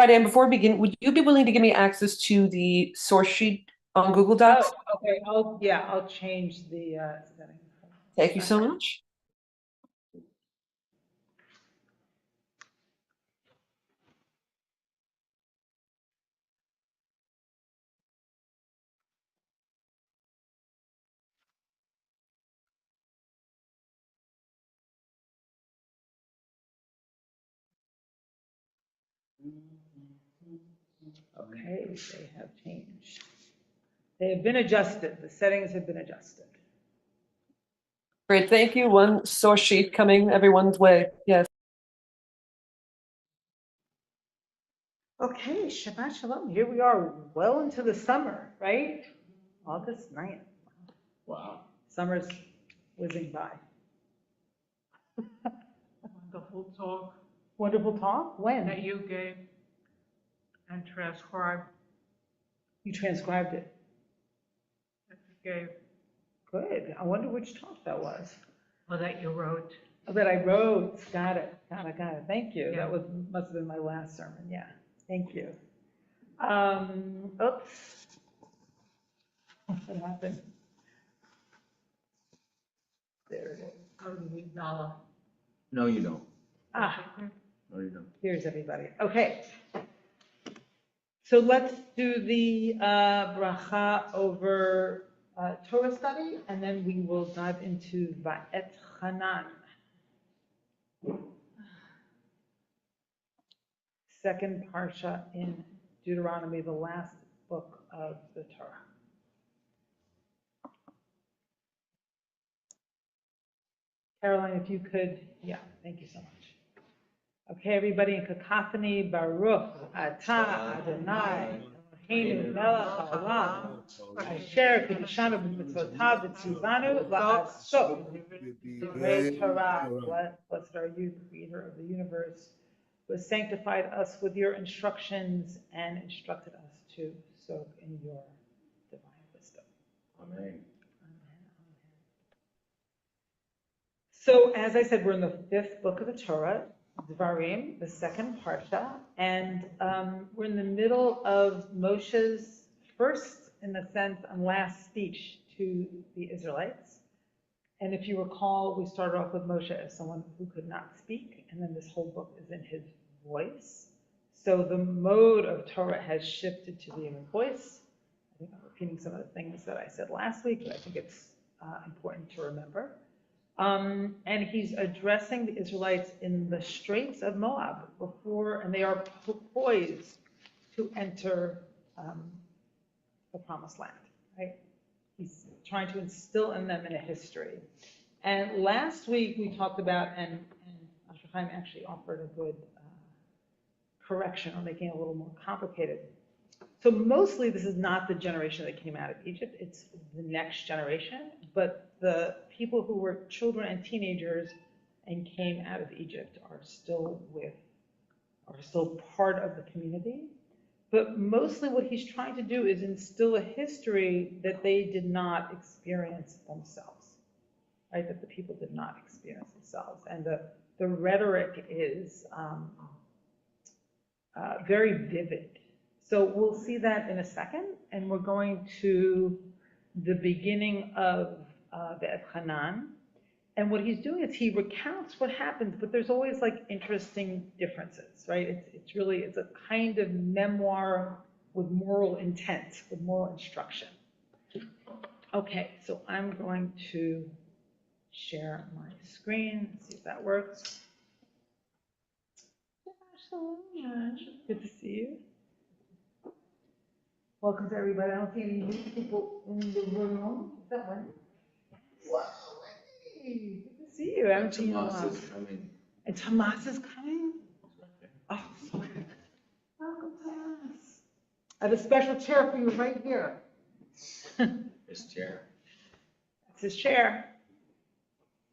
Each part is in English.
Rabbi Dan, before we begin, would you be willing to give me access to the source sheet on Google Docs? Oh, okay. I'll change the setting. Thank you so much. Okay, they have changed. They have been adjusted. The settings have been adjusted. Great, thank you. One source sheet coming everyone's way. Yes. Okay, Shabbat Shalom. Here we are, well into the summer, right? August 9th. Wow. Summer's whizzing by. Wonderful talk Wonderful talk? When? that you gave and transcribed You transcribed it. that you gave, Good. I wonder which talk that was. or that you wrote. Oh, that I wrote. Got it. Got it. Thank you. Yeah. That must have been my last sermon. Yeah. Thank you. Oops. What happened? There it is. Oh, you need Nala. No, you don't. Ah, No, you don't. here's everybody. Okay. So let's do the bracha over Torah study, and then we will dive into Va'et Hanan. Second parsha in Deuteronomy, the last book of the Torah. Caroline, if you could, yeah, thank you so much. Okay, everybody in cacophony, Baruch Atah Adonai Eloheinu melech haolam asher kiddushanu b'mitzvotav v'tzivanu la'asot divrei Torah. Blessed are you, Creator of the universe, who has sanctified us with your instructions and instructed us to soak in your divine wisdom. Amen. So, as I said, we're in the fifth book of the Torah, Dvarim, the second parsha, and we're in the middle of Moshe's first, in a sense, and last speech to the Israelites. And if you recall, we started off with Moshe as someone who could not speak, and then this whole book is in his voice. So the mode of Torah has shifted to being a voice. I think I'm repeating some of the things that I said last week, but I think it's important to remember. And he's addressing the Israelites in the Straits of Moab and they are poised to enter the Promised Land, right? He's trying to instill in them in a history. And last week we talked about, and Asher Chaim actually offered a good correction, or making it a little more complicated. So mostly this is not the generation that came out of Egypt, it's the next generation, but the people who were children and teenagers and came out of Egypt are still part of the community. But mostly what he's trying to do is instill a history that they did not experience themselves, right? That the people did not experience themselves. And the rhetoric is very vivid. So we'll see that in a second, and we're going to the beginning of Va'et Hanan. And what he's doing is he recounts what happens, but there's always like interesting differences, right? It's a kind of memoir with moral intent, with moral instruction. Okay, so I'm going to share my screen, see if that works. Good to see you. Welcome to everybody. I don't see any new people in the room. Is that one? Whoa, Wendy. Good to see you. I haven't seen you in a while. Tomas is coming. And Tomas is coming? Oh, so good. Welcome, Tomas. I have a special chair for you right here. His chair. That's his chair.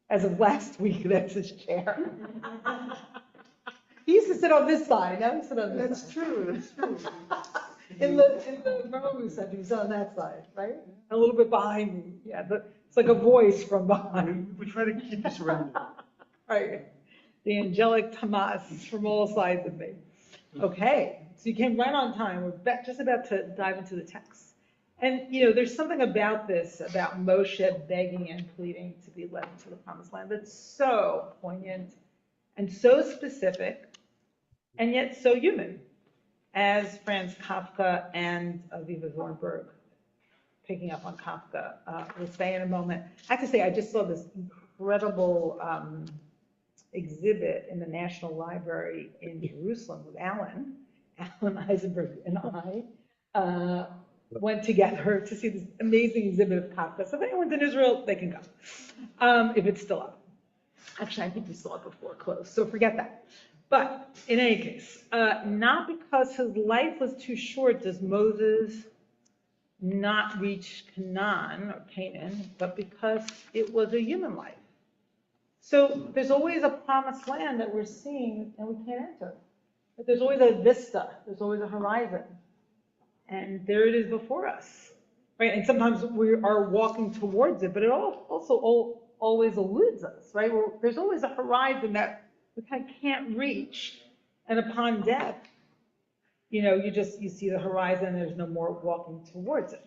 As of last week, that's his chair. He used to sit on this side. Now he sits on this side. That's true. In the Romemu Center, he's on that side, right? A little bit behind me. Yeah, it's like a voice from behind. We try to keep you surrounded. Right. The angelic Tomas from all sides of me. Okay, So you came right on time. We're just about to dive into the text. And, there's something about this, about Moshe begging and pleading to be led into the promised land that's so poignant and so specific and yet so human, as Franz Kafka and Aviva Zornberg, picking up on Kafka, will say in a moment. I have to say, I just saw this incredible exhibit in the National Library in Jerusalem with Alan Eisenberg and I went together to see this amazing exhibit of Kafka. So if anyone's in Israel, they can go, if it's still up. Actually, I think we saw it before it closed, so forget that. But in any case, not because his life was too short does Moses not reach Canaan or Canaan, but because it was a human life. So there's always a promised land that we're seeing and we can't enter. But there's always a vista, there's always a horizon. And there it is before us, right? And sometimes we are walking towards it, but it also always eludes us, right? There's always a horizon that we kind of can't reach. And upon death, you see the horizon, there's no more walking towards it,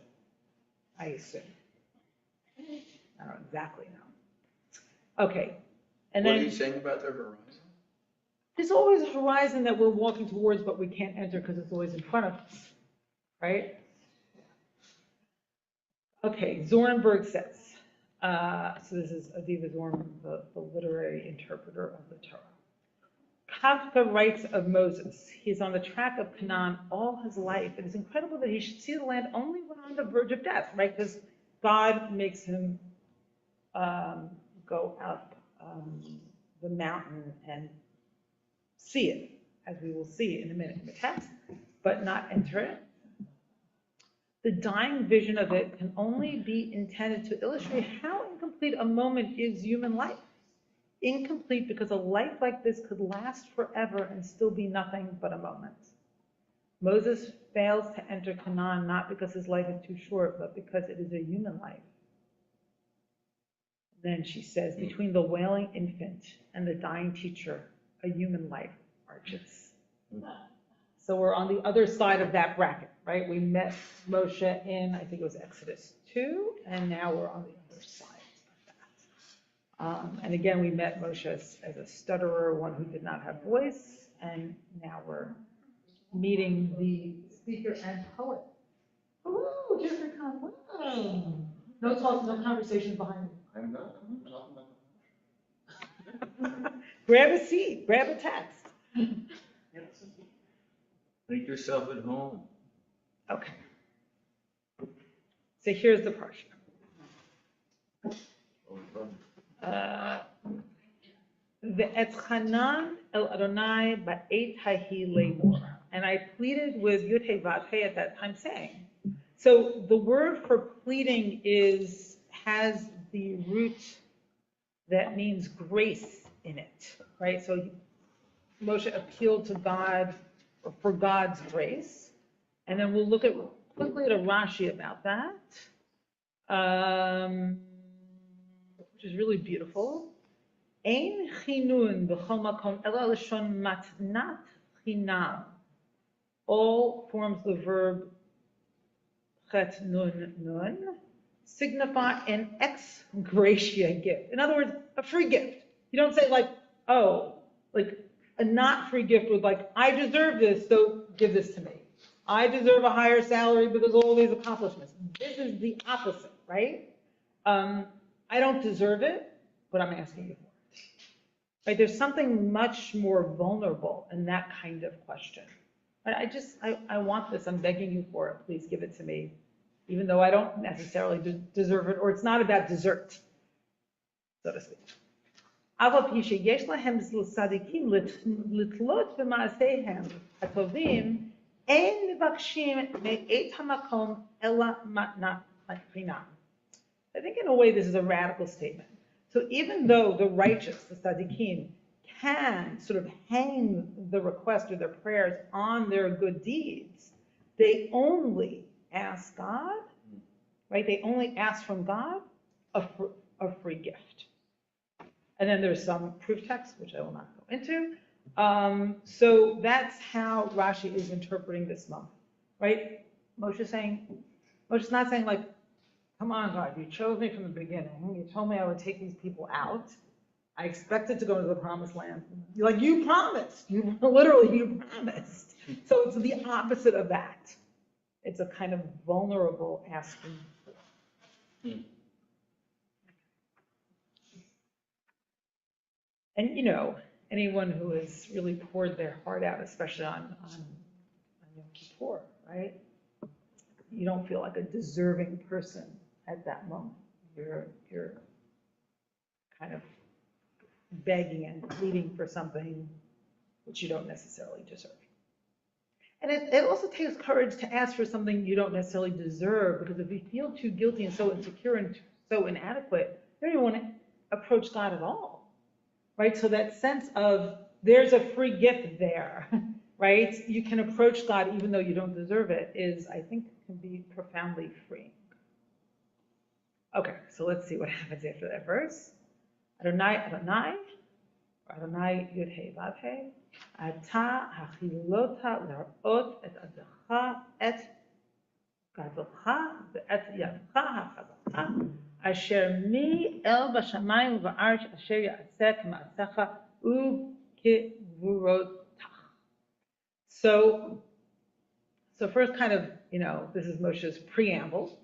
I assume. I don't exactly know. Okay. And What then are you saying about the horizon? there's always a horizon that we're walking towards, but we can't enter because it's always in front of us, right? Okay, Zornberg says, so this is Aviva Zorn, the literary interpreter of the Torah. Kafka writes of Moses, he's on the track of Canaan all his life. It is incredible that he should see the land only when on the verge of death, right? Because God makes him go up the mountain and see it, as we will see in a minute in the text, but not enter it. The dying vision of it can only be intended to illustrate how incomplete a moment is human life. Incomplete because a life like this could last forever and still be nothing but a moment. Moses fails to enter Canaan not because his life is too short, but because it is a human life. Then she says, between the wailing infant and the dying teacher, a human life arches. So we're on the other side of that bracket, right? We met Moshe in, I think it was Exodus 2, and now we're on the other side of that. And again, we met Moshe as a stutterer, one who did not have voice, and now we're meeting the speaker and poet. Oh, Jeffrey Kahn, wow. No talk, no conversations behind me. I'm not talking about Grab a seat, grab a text. Make yourself at home. Okay. So here's the parsha. Ve'etchanan el Adonai ba'et hahi lemor. And I pleaded with Yud Hey Vav Hey at that time saying. So the word for pleading has the root that means grace in it, right? So Moshe appealed to God for God's grace. And then we'll look quickly at a Rashi about that, which is really beautiful. Ein chinun b'chol makom ela lashon matnat chinam. All forms of the verb chet nun nun signify an ex gratia gift. In other words, a free gift. You don't say like a not free gift with I deserve this, so give this to me. I deserve a higher salary because of all these accomplishments. This is the opposite, right? I don't deserve it, but I'm asking you for it. Right? There's something much more vulnerable in that kind of question. I want this, I'm begging you for it, please give it to me, even though I don't necessarily deserve it, or it's not about dessert, so to speak. אף על פי שיש להם לצדיקים לתלות במעשיהם הטובים, אין מבקשים מאת המקום אלא מתנת חינם. I think in a way this is a radical statement. So even though the righteous, the tzaddikim, can sort of hang the request or their prayers on their good deeds, they only ask God, right? They only ask from God a free gift. And then there's some proof text, which I will not go into. So that's how Rashi is interpreting this moment, right? Moshe's not saying like, come on, God, you chose me from the beginning. You told me I would take these people out. I expected to go to the promised land. Like you promised, you literally, you promised. So it's the opposite of that. It's a kind of vulnerable asking. And anyone who has really poured their heart out, especially on Yom Kippur, right? You don't feel like a deserving person at that moment. You're kind of begging and pleading for something which you don't necessarily deserve. And it also takes courage to ask for something you don't necessarily deserve, because if you feel too guilty and so insecure and so inadequate, you don't even want to approach God at all, right? So that sense of there's a free gift there, right? You can approach God even though you don't deserve it is, I think, can be profoundly freeing. Okay, so let's see what happens after that verse. Adonai, Adonai, Yud Hei Vav Hei, Ata hachilota la'ot et adacha et gadolcha ve'et yadcha hachazaka asher mi el b'shamayim v'aretz asher ya'aseh k'ma'asecha u'kivurotach. So first kind of, this is Moshe's preamble.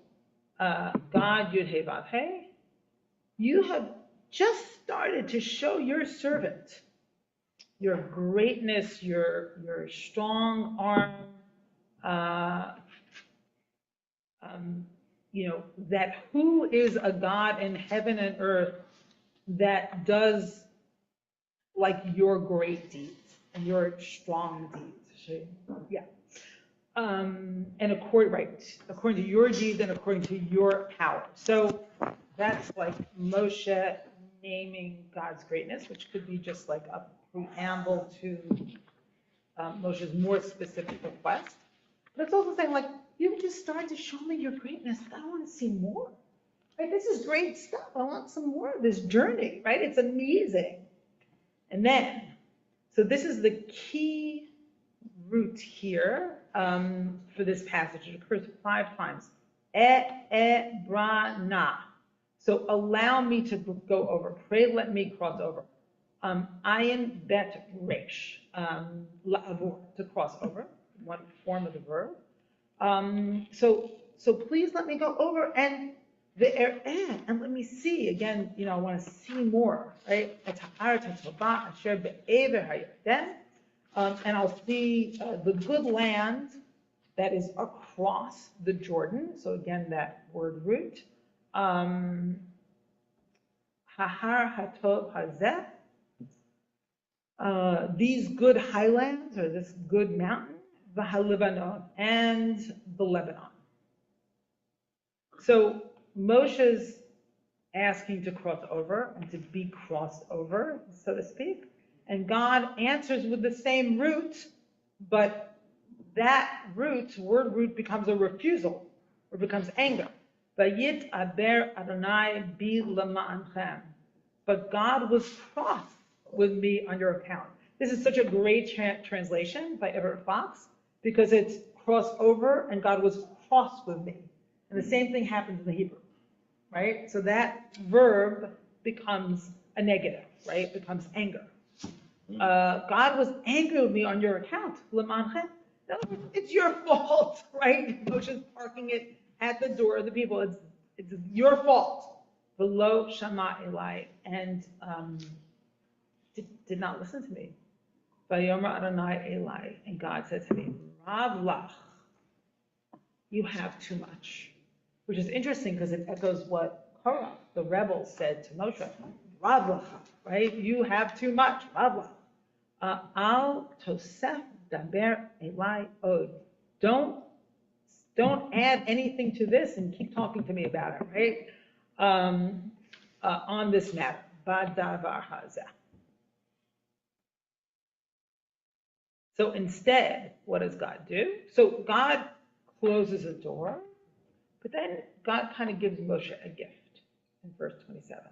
God, Yud Hei Vav Hei, you have just started to show your servant your greatness, your strong arm, that who is a God in heaven and earth that does like your great deeds and your strong deeds. Yeah. And according to your deeds and according to your power. So that's like Moshe naming God's greatness, which could be just like a preamble to Moshe's more specific request. But it's also saying like, you just started to show me your greatness. I want to see more. Right? This is great stuff. I want some more of this journey, right? It's amazing. And then, so this is the key root here for this passage. It occurs 5 times. Bra, na. So allow me to go over. Pray, let me cross over. Ayin bet resh, la'avur, to cross over, one form of the verb. So please let me go over and and let me see again. I want to see more, right? And I'll see the good land that is across the Jordan. So again, that word root. Hahar hatov hazeh. These good highlands, or this good mountain, V'ha-Lebanon, and the Lebanon. So Moshe's asking to cross over and to be crossed over, so to speak. And God answers with the same root, but that word root becomes a refusal, or becomes anger. Vayit aber Adonai bi lema'anchem. But God was cross with me on your account. This is such a great translation by Everett Fox, because it's cross over and God was cross with me. And the same thing happens in the Hebrew, right? So that verb becomes a negative, right? It becomes anger. God was angry with me on your account. It's your fault, right? Moshe's parking it at the door of the people. It's your fault. Below Shama Eli, and did not listen to me. Vayomer Adonai Eli, and God said to me, Rav lach, you have too much. Which is interesting because it echoes what Korah, the rebel, said to Moshe. Rav lach, right? You have too much. Rav lach. Al tosef daber Eli od. Don't add anything to this and keep talking to me about it, right? On this matter. Badavar hazeh. So instead, what does God do? So God closes a door, but then God kind of gives Moshe a gift in verse 27.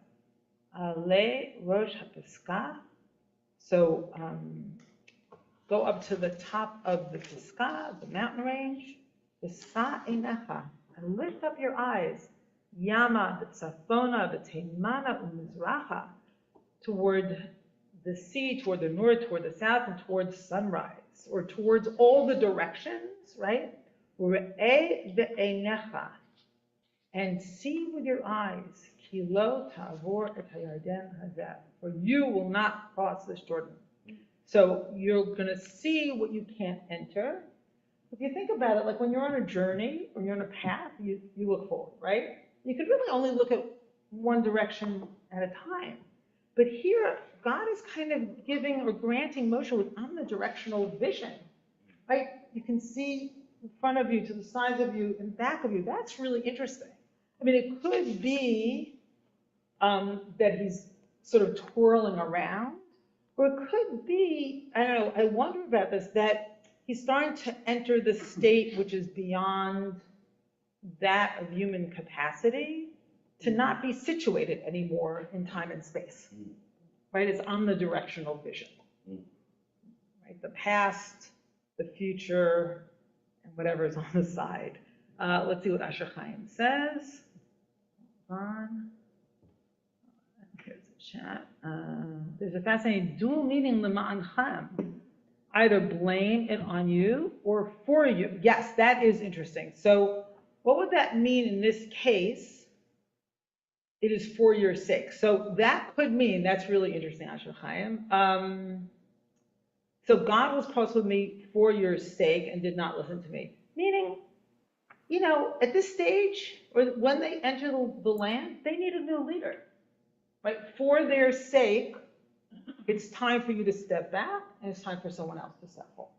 Ale rosh hapiskah So go up to the top of the Pisgah, the mountain range, V'sa einecha, and lift up your eyes, Yama, B'tzafona, B'teimana, U'mizracha, toward the sea, toward the north, toward the south, and towards sunrise, or towards all the directions, right? Re'eh ve'einecha, and see with your eyes, Ki lo ta'avor et hayarden hazeh, for you will not cross this Jordan. So you're going to see what you can't enter. If you think about it, like when you're on a journey or you're on a path, you look forward, right? You could really only look at one direction at a time. But here, God is kind of giving or granting Moshe with omnidirectional vision, right? You can see in front of you, to the sides of you, and back of you. That's really interesting. I mean, it could be that he's sort of twirling around, or it could be, I don't know, I wonder about this, that he's starting to enter the state which is beyond that of human capacity to not be situated anymore in time and space, right? It's omnidirectional vision, right? The past, the future, and whatever is on the side. Let's see what Asher Chaim says. Hold on. Here's the chat. There's a fascinating dual meaning, lema'anchem. Either blame it on you or for you. Yes, that is interesting. So what would that mean in this case? It is for your sake. So that could mean, that's really interesting, Asher Chaim. So God was cross with me for your sake and did not listen to me. Meaning, you know, at this stage, or when they enter the land, they need a new leader, right? For their sake, it's time for you to step back, and it's time for someone else to step forward.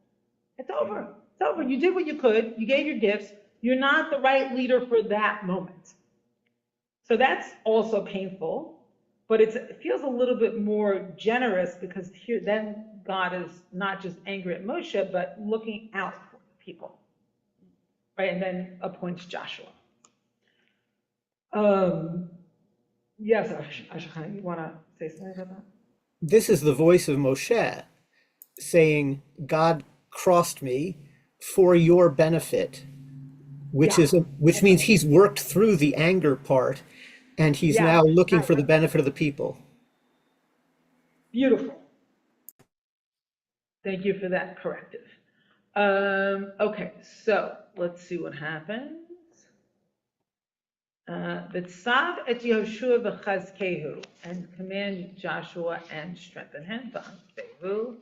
It's over. It's over. You did what you could. You gave your gifts. You're not the right leader for that moment. So that's also painful, but it feels a little bit more generous, because here then God is not just angry at Moshe, but looking out for the people, right? And then appoints Joshua. Yes, Asher, you want to say something about that? This is the voice of Moshe saying, God crossed me for your benefit, which means he's worked through the anger part, and he's now looking for the benefit of the people. Beautiful. Thank you for that corrective. Okay, so let's see what happens. V'tzav et Yehoshua v'chazkehu, and command Joshua and strengthen him, v'anfehu,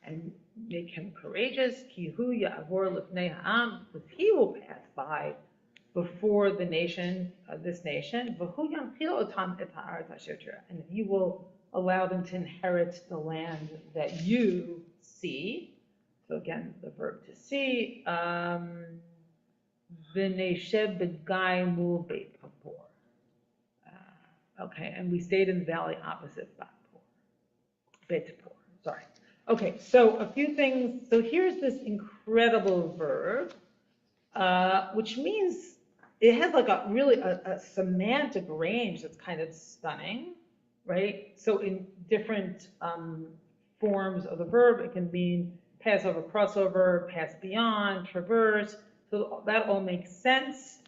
and make him courageous, ki hu ya'avor lifnei ha'am, because he will pass by before the nation, this nation, v'hu yanchil otam et ha'aretz asher tira, and he will allow them to inherit the land that you see. So again, the verb to see. V'neishev b'gai mul beit papor. Okay, and we stayed in the valley opposite Beit Papor. Sorry. Okay, so a few things. So here's this incredible verb, which means it has like a semantic range that's kind of stunning, right? So in different forms of the verb, it can mean pass over, crossover, pass beyond, traverse. So that all makes sense.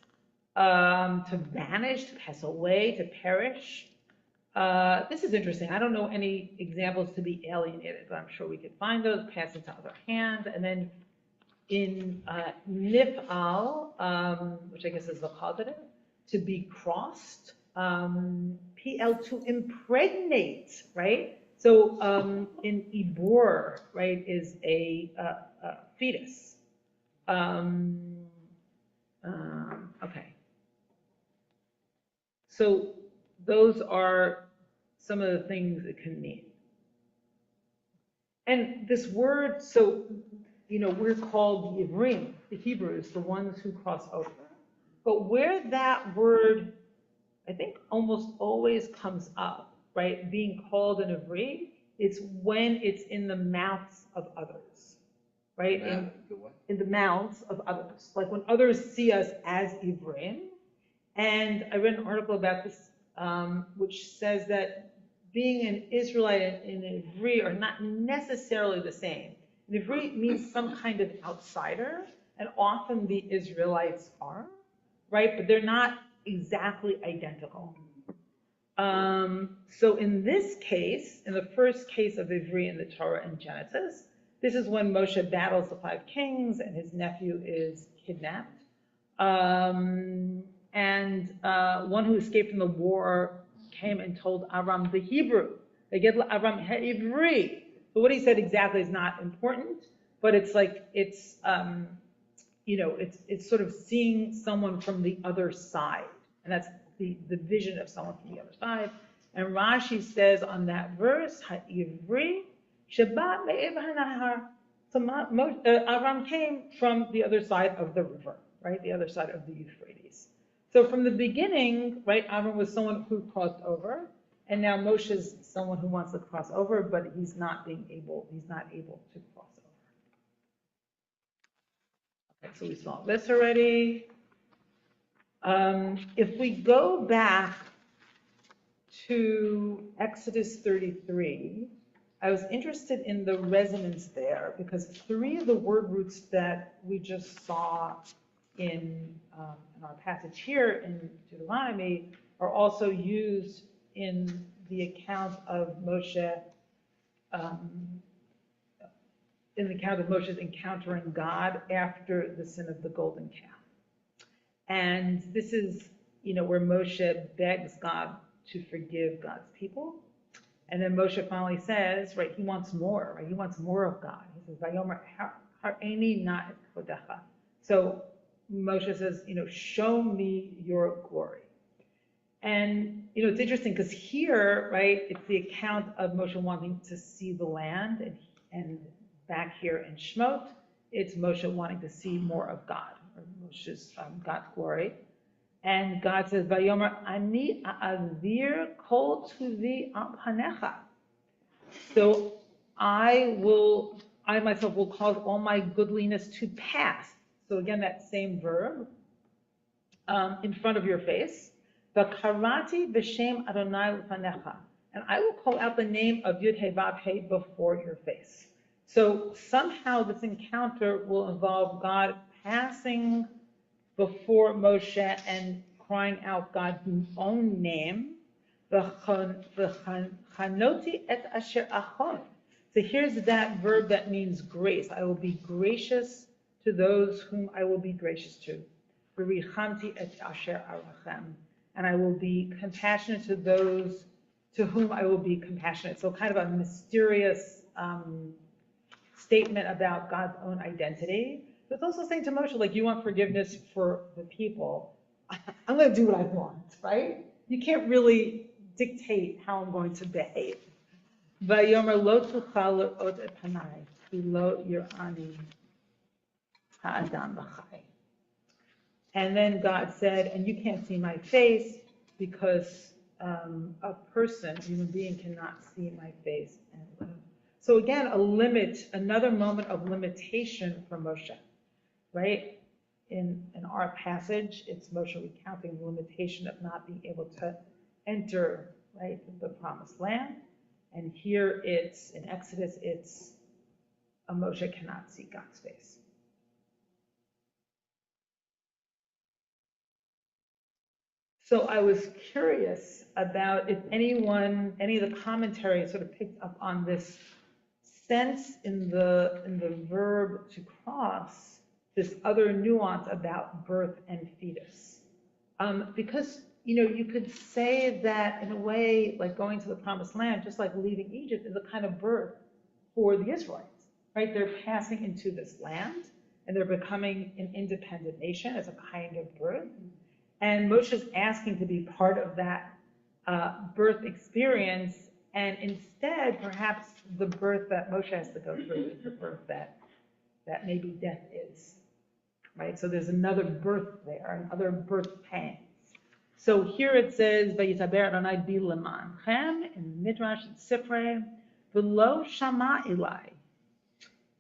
To vanish, to pass away, to perish. This is interesting. I don't know any examples to be alienated, but I'm sure we could find those. Pass into other hands. And then in nif'al, which I guess is the positive, to be crossed. PL, to impregnate, right? So in ibor, right, is a fetus. Okay. So those are some of the things it can mean. And this word, so, you know, we're called the Ivrim, the Hebrews, the ones who cross over. But where that word, I think, almost always comes up, right, being called an Ivri, it's when it's in the mouths of others, right? In the mouths of others. Like when others see us as Ivrim. And I read an article about this, which says that being an Israelite and an Ivri are not necessarily the same. An Ivri means some kind of outsider, and often the Israelites are, right? But they're not exactly identical. So in this case, in the first case of Ivri in the Torah in Genesis, this is when Moshe battles the 5 kings and his nephew is kidnapped. One who escaped from the war came and told Aram the Hebrew. They get Aram Ivri. But what he said exactly is not important, but it's like, it's sort of seeing someone from the other side. And that's the vision of someone from the other side. And Rashi says on that verse, Ha'ivri, Sheba me'ev hanahar. So Avram came from the other side of the river, right? The other side of the Euphrates. So from the beginning, right, Avram was someone who crossed over, and now Moshe is someone who wants to cross over, but he's not able to cross over. Okay, so we saw this already. If we go back to Exodus 33, I was interested in the resonance there because 3 of the word roots that we just saw in our passage here in Deuteronomy are also used in the account of Moshe, in the account of Moshe's encountering God after the sin of the golden calf. And this is, where Moshe begs God to forgive God's people. And then Moshe finally says, right, he wants more, right? He wants more of God. He says, Vayomer har'eni na et chodecha. So Moshe says, show me your glory. And, it's interesting because here, right, it's the account of Moshe wanting to see the land, and back here in Shemot, it's Moshe wanting to see more of God, or Moshe's God's glory. And God says, Vayomer ani a'avir kol tuvi al panecha. So I myself will cause all my goodliness to pass. So again, that same verb in front of your face. V'karati b'shem Adonai l'panecha. And I will call out the name of Yud He Vav He before your face. So somehow this encounter will involve God passing before Moshe and crying out God's own name, V'chanoti et asher achon. So here's that verb that means grace. I will be gracious to those whom I will be gracious to. V'richamti et asher arachem. And I will be compassionate to those to whom I will be compassionate. So kind of a mysterious statement about God's own identity. But it's also saying to Moshe, like, you want forgiveness for the people. I'm going to do what I want, right? You can't really dictate how I'm going to behave. Vayomer lo tuchal le'od et panai, lo yir'ani ha'adam b'chai. And then God said, and you can't see my face because a person, a human being, cannot see my face and live. So again, another moment of limitation for Moshe, right? In our passage, it's Moshe recounting the limitation of not being able to enter, right, the promised land. And here it's, in Exodus, it's Moshe cannot see God's face. So I was curious about if any of the commentary sort of picked up on this sense in the verb to cross, this other nuance about birth and fetus. Because, you could say that in a way, like going to the promised land, just like leaving Egypt, is a kind of birth for the Israelites, right? They're passing into this land and they're becoming an independent nation as a kind of birth. And Moshe's asking to be part of that birth experience, and instead, perhaps the birth that Moshe has to go through is the birth that maybe death is, right? So there's another birth there, another birth pangs. So here it says, "Vayitaber Adonai bi lemanchem," in Midrash Sifrei, "V'lo shama ilai,"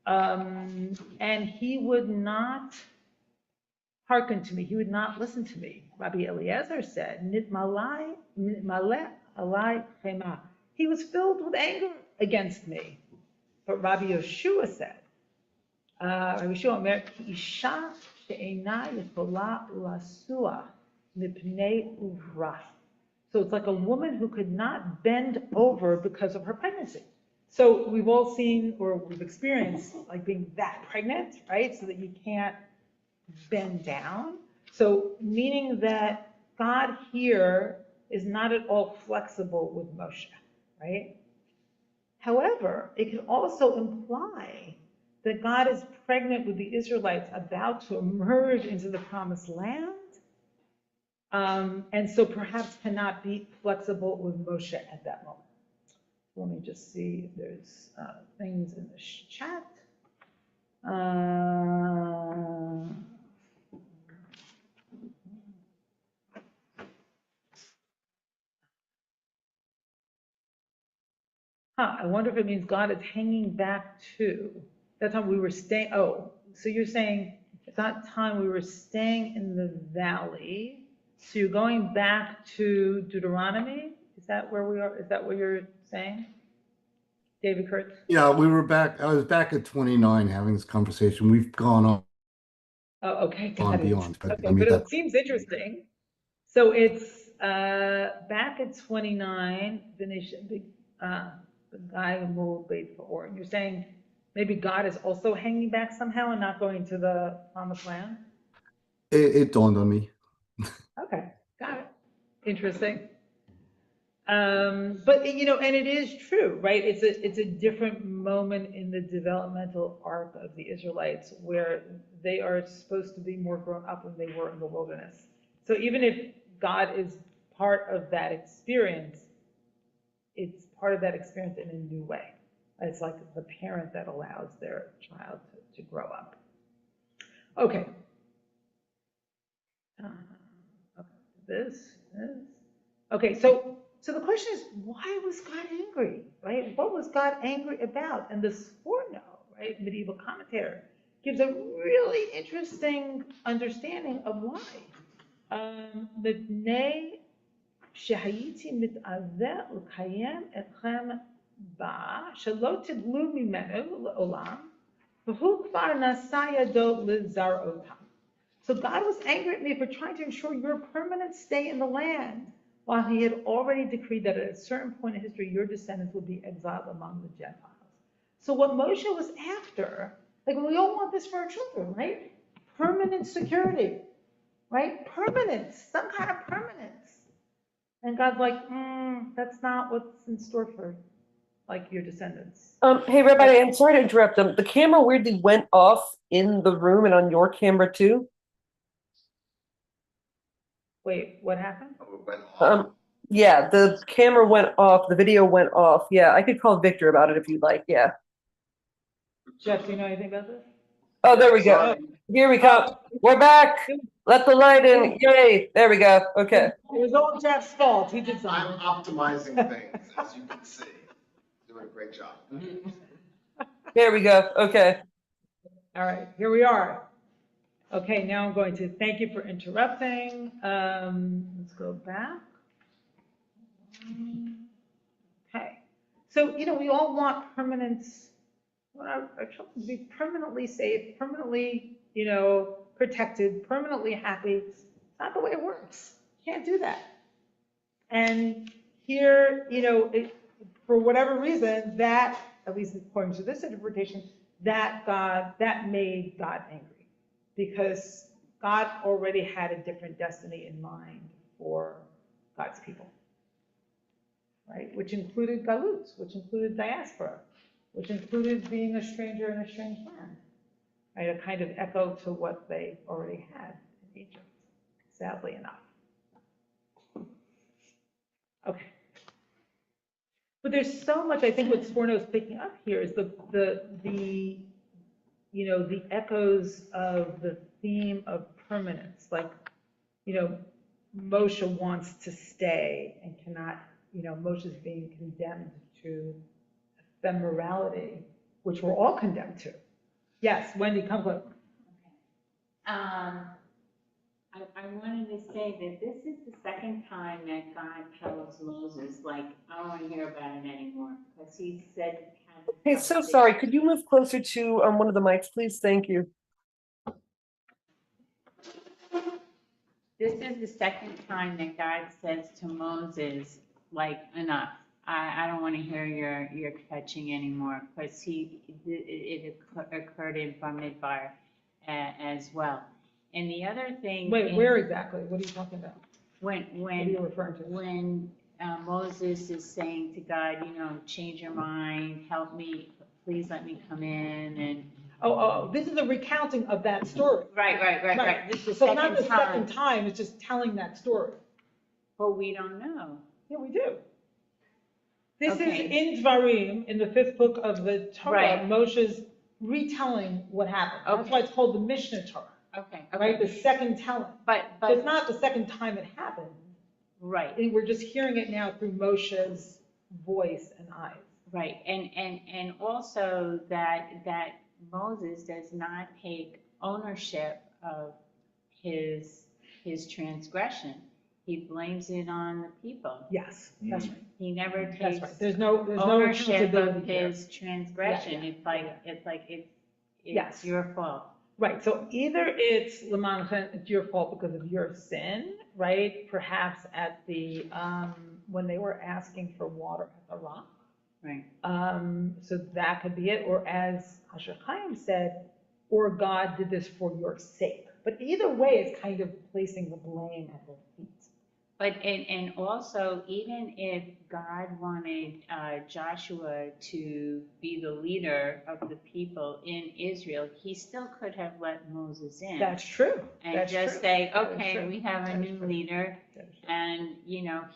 and he would not hearken to me. He would not listen to me. Rabbi Eliezer said, "Nitmale alai chema." he was filled with anger against me. But Rabbi Yeshua said, Rabbi Yeshua Omer, Ki isha she'ena yichola lasua mipnei uvra. So it's like a woman who could not bend over because of her pregnancy. So we've all seen or we've experienced like being that pregnant, right? So that you can't bend down. So meaning that God here is not at all flexible with Moshe, right? However, it can also imply that God is pregnant with the Israelites about to emerge into the promised land, and so perhaps cannot be flexible with Moshe at that moment. Let me just see if there's things in the chat. I wonder if it means God is hanging back to. That time we were staying, oh, so you're saying at that time we were staying in the valley. So you're going back to Deuteronomy? Is that where we are? Is that what you're saying? David Kurtz? Yeah, we were back. I was back at 29 having this conversation. We've gone Oh, okay, got on it. beyond, but Okay, I mean but that it seems interesting. So it's back at 29, the guy who moved Beit Peor. And you're saying maybe God is also hanging back somehow and not going to the promised land? it dawned on me. Okay, got it. Interesting. But and it is true, right? It's a different moment in the developmental arc of the Israelites where they are supposed to be more grown up than they were in the wilderness. So even if God is part of that experience, it's part of that experience in a new way. It's like the parent that allows their child to grow up. Okay. Okay. This. Okay, so the question is, why was God angry, right? What was God angry about? And the Sforno, right, medieval commentator, gives a really interesting understanding of why. מפני שהייתי מתעבה לקיים אתכם בה, שלא תגלו ממנו לעולם, והוא כבר נשא ידו לזרעותם. So God was angry at me for trying to ensure your permanent stay in the land, while he had already decreed that at a certain point in history, your descendants would be exiled among the Gentiles. So what Moshe was after, like we all want this for our children, right? Permanent security, right? Permanence, some kind of permanence. And God's like, that's not what's in store for like your descendants. Hey, Rabbi, I'm sorry to interrupt them. The camera weirdly went off in the room and on your camera too. Wait, what happened? Yeah, the camera went off, the video went off. Yeah, I could call Victor about it if you'd like. Yeah. Jeff, do you know anything about this? Oh, there we go. Here we come. We're back. Let the light in. Yay. There we go. Okay. It was all Jeff's fault. He did I'm something. optimizing things, as you can see. Doing a great job. There we go. Okay. All right, here we are. Okay, now I'm going to thank you for interrupting. Let's go back. Okay, so we all want permanence. We want our children to be permanently safe, permanently protected, permanently happy. It's not the way it works. You can't do that. And here, for whatever reason, that, at least according to this interpretation, that made God angry, because God already had a different destiny in mind for God's people, right? Which included galut, which included diaspora, which included being a stranger in a strange land, right? A kind of echo to what they already had in Egypt, sadly enough. Okay. But there's so much, I think what Sforno is picking up here is the echoes of the theme of permanence. Like, Moshe wants to stay and cannot, Moshe's being condemned to ephemerality, which we're all condemned to. Yes, Wendy, come quick. I wanted to say that this is the second time that God tells Moses, like, I don't want to hear about it anymore, because he said. Hey, so sorry. Could you move closer to one of the mics, please? Thank you. This is the second time that God says to Moses, like, enough. I don't want to hear your catching anymore, because it occurred in Bamidbar as well. And the other thing. Wait, where exactly? What are you talking about? What are When you referring to? when Moses is saying to God, change your mind, help me, please let me come in, and. Oh, this is a recounting of that story. Right. This is So the it's not the second second time, time, it's just telling that story. but we don't know. Yeah, we do. This is Okay. in Dvarim, in the 5th book of the Torah, Right. Moshe's retelling what happened. That's Okay. why it's called the Mishnah Torah, Okay. right? The second telling. But So it's not the second time it happened. right. And we're just hearing it now through Moshe's voice and eyes. Right, and also that Moses does not take ownership of his transgression. He blames it on the people. Yes, that's right. He never That's takes right. There's no ownership of accountability here. his transgression. Yeah. It's Yes. your fault. Right, so either it's Lamanchen, it's your fault because of your sin, right? Perhaps at the, when they were asking for water at the rock. Right. So that could be it, or as Asher Chaim said, or God did this for your sake. But either way, it's kind of placing the blame at their feet. But, and also, even if God wanted Joshua to be the leader of the people in Israel, he still could have let Moses in. That's true. And That's just true. say, That is okay, true. we have a That is new true. leader, That is true. and,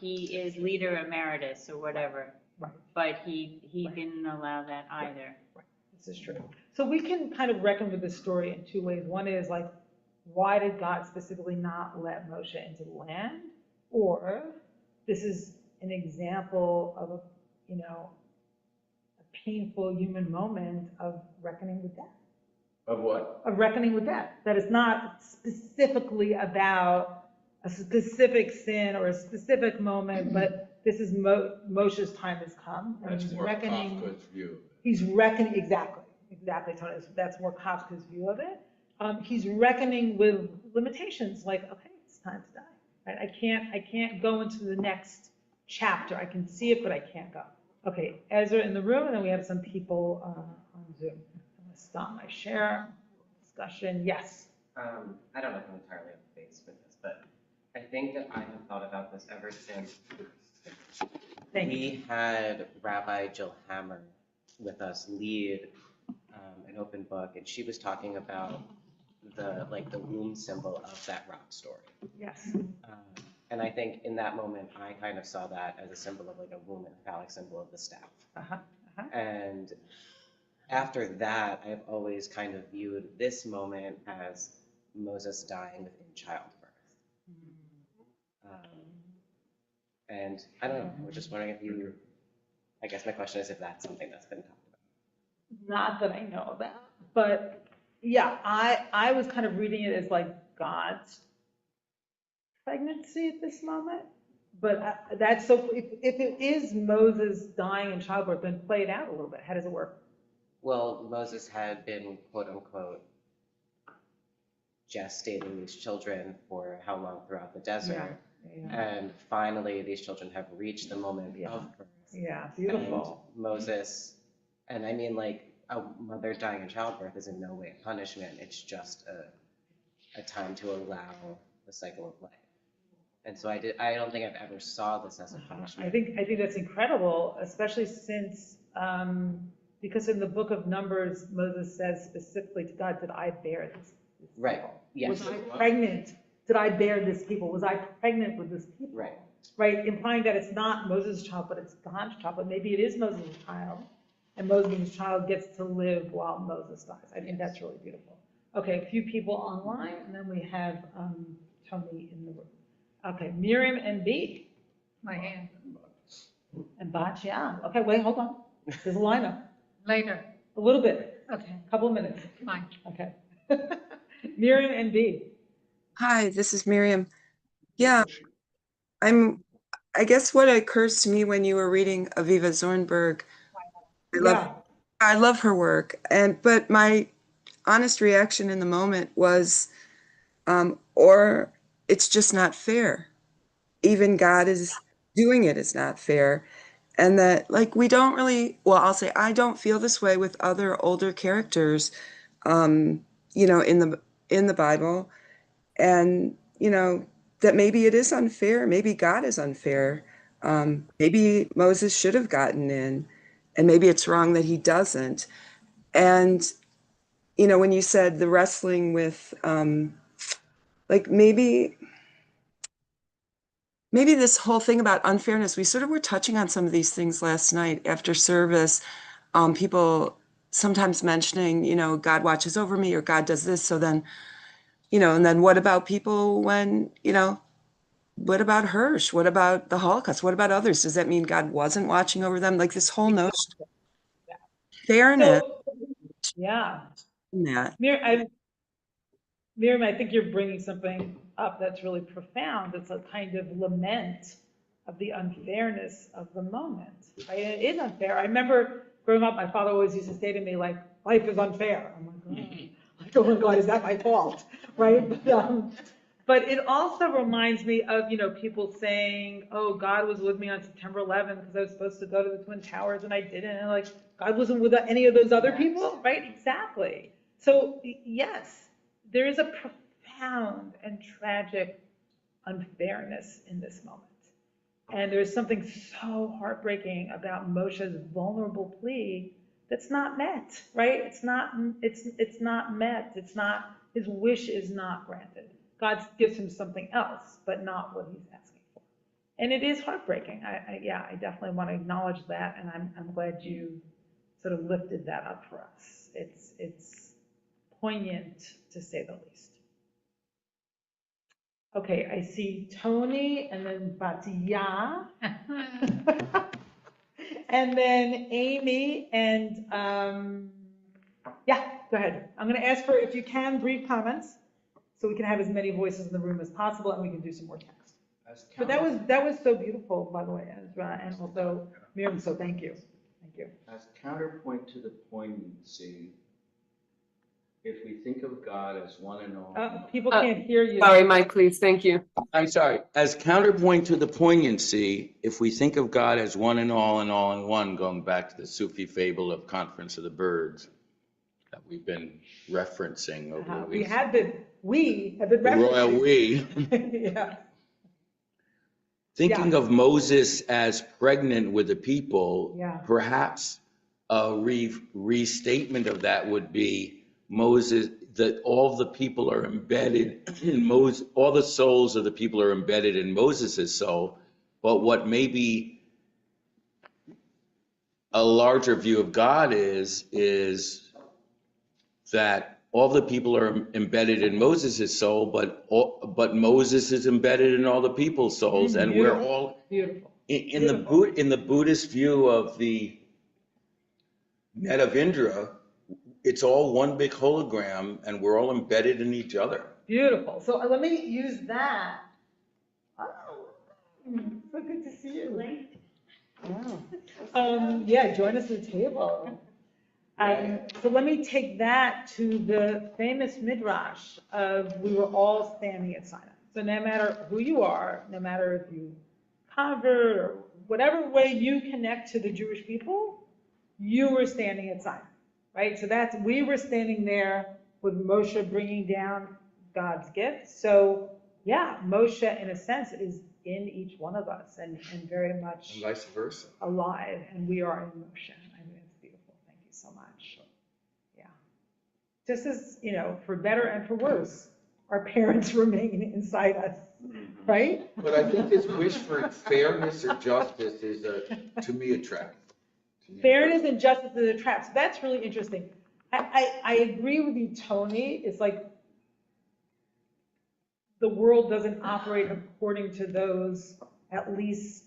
he is leader emeritus or whatever. Right. But he Right. didn't allow that either. Right. This is true. So we can kind of reckon with this story in two ways. One is like, why did God specifically not let Moshe into the land? Or this is an example of a painful human moment of reckoning with death. Of what? Of reckoning with death. That it's not specifically about a specific sin or a specific moment, but this is Moshe's time has come. And That's he's more reckoning. Kafka's view. He's reckoning, exactly, Tony. That's more Kafka's view of it. He's reckoning with limitations, like, okay, it's time to die. Right? I can't go into the next chapter. I can see it, but I can't go. Okay, Ezra in the room, and then we have some people on Zoom. I'm gonna stop my share discussion. Yes. I don't know if I'm entirely up to date with this, but I think that I have thought about this ever since we had Rabbi Jill Hammer with us lead an open book, and she was talking about the womb symbol of that rock story. Yes. And I think in that moment, I kind of saw that as a symbol of like a womb and a phallic symbol of the staff. And after that, I've always kind of viewed this moment as Moses dying within childbirth. And I don't know, I was just wondering if you, I guess my question is if that's something that's been talked about. Not that I know about, but yeah, I was kind of reading it as like God's pregnancy at this moment. But that's so, if it is Moses dying in childbirth, then play it out a little bit. How does it work? Well, Moses had been, quote unquote, gestating these children for how long throughout the desert. Yeah. And finally, these children have reached the moment of birth. Yeah, beautiful. And Moses, and I mean, like, a mother dying in childbirth is in no way a punishment. It's just a time to allow the cycle of life. And so I don't think I've ever saw this as a punishment. I think that's incredible, especially since, because in the book of Numbers, Moses says specifically to God, did I bear this Right, people? yes. Was I pregnant? Did I bear this people? Was I pregnant with this people? Right. Right, implying that it's not Moses' child, but it's God's child, but maybe it is Moses' child, and Moses' child gets to live while Moses dies. I think that's really beautiful. Okay, a few people online, and then we have Tony in the room. Okay, Miriam and B. My hand. And Bach, yeah. Okay, wait, hold on. There's a lineup. Later. A little bit, Okay, a couple of minutes. fine. Okay. Miriam and B. Hi, this is Miriam. Yeah, I'm, I guess what occurs to me when you were reading Aviva Zornberg, I love, Yeah, I love her work. But my honest reaction in the moment was, or it's just not fair. Even God is doing it is not fair. And that, like, we don't really, well, I'll say I don't feel this way with other older characters, um, in the Bible. And that maybe it is unfair, maybe God is unfair, maybe Moses should have gotten in, and maybe it's wrong that he doesn't. And when you said the wrestling with like maybe this whole thing about unfairness, we sort of were touching on some of these things last night after service. People sometimes mentioning, God watches over me, or God does this, so then and then what about people when what about Hirsch? What about the Holocaust? What about others? Does that mean God wasn't watching over them? Like this whole notion of fairness so, yeah. in that. Miriam, I think you're bringing something up that's really profound. It's a kind of lament of the unfairness of the moment, right? And it is unfair. I remember growing up, my father always used to say to me, like, life is unfair. I'm like, oh my God, is that my fault, right? But it also reminds me of, people saying, oh, God was with me on September 11th because I was supposed to go to the Twin Towers and I didn't. And like, God wasn't with any of those other people, right? Exactly. So yes, there is a profound and tragic unfairness in this moment. And there's something so heartbreaking about Moshe's vulnerable plea that's not met, right? It's not met. It's not, his wish is not granted. God gives him something else, but not what he's asking for. And it is heartbreaking. I definitely want to acknowledge that, and I'm glad you sort of lifted that up for us. It's poignant to say the least. Okay, I see Tony and then Batia. And then Amy and, yeah, go ahead. I'm going to ask for, if you can, brief comments so we can have as many voices in the room as possible and we can do some more text. But that was so beautiful, by the way, Ezra, and also Miriam, so thank you. Thank you. As counterpoint to the poignancy, if we think of God as one and all. People can't hear you. Sorry, Mike, please. Thank you. I'm sorry. As counterpoint to the poignancy, if we think of God as one and all in one, going back to the Sufi fable of Conference of the Birds that we've been referencing over the We weeks. have been The royal referencing. we. Yeah. Thinking of Moses as pregnant with the people, Yeah. perhaps a restatement of that would be Moses, that all the people are embedded in Moses, all the souls of the people are embedded in Moses's soul, but what maybe a larger view of God is that all the people are embedded in Moses's soul, but Moses is embedded in all the people's souls, and we're all beautiful. in the Buddhist view of the net of Indra. It's all one big hologram, and we're all embedded in each other. Beautiful. So let me use that. Oh, so good to see you. Wow. Yeah, join us at the table. So let me take that to the famous midrash of we were all standing at Sinai. So no matter who you are, no matter if you convert or whatever way you connect to the Jewish people, you were standing at Sinai, right? So we were standing there with Moshe bringing down God's gift. So yeah, Moshe in a sense is in each one of us and very much And vice versa. alive, and we are in Moshe. I mean, it's beautiful. Thank you so much. Yeah. Just as, for better and for worse, our parents remain inside us, right? But I think this wish for fairness or justice is, to me, a trap. Fairness and justice is a trap. So that's really interesting. I agree with you, Tony. It's like the world doesn't operate according to those at least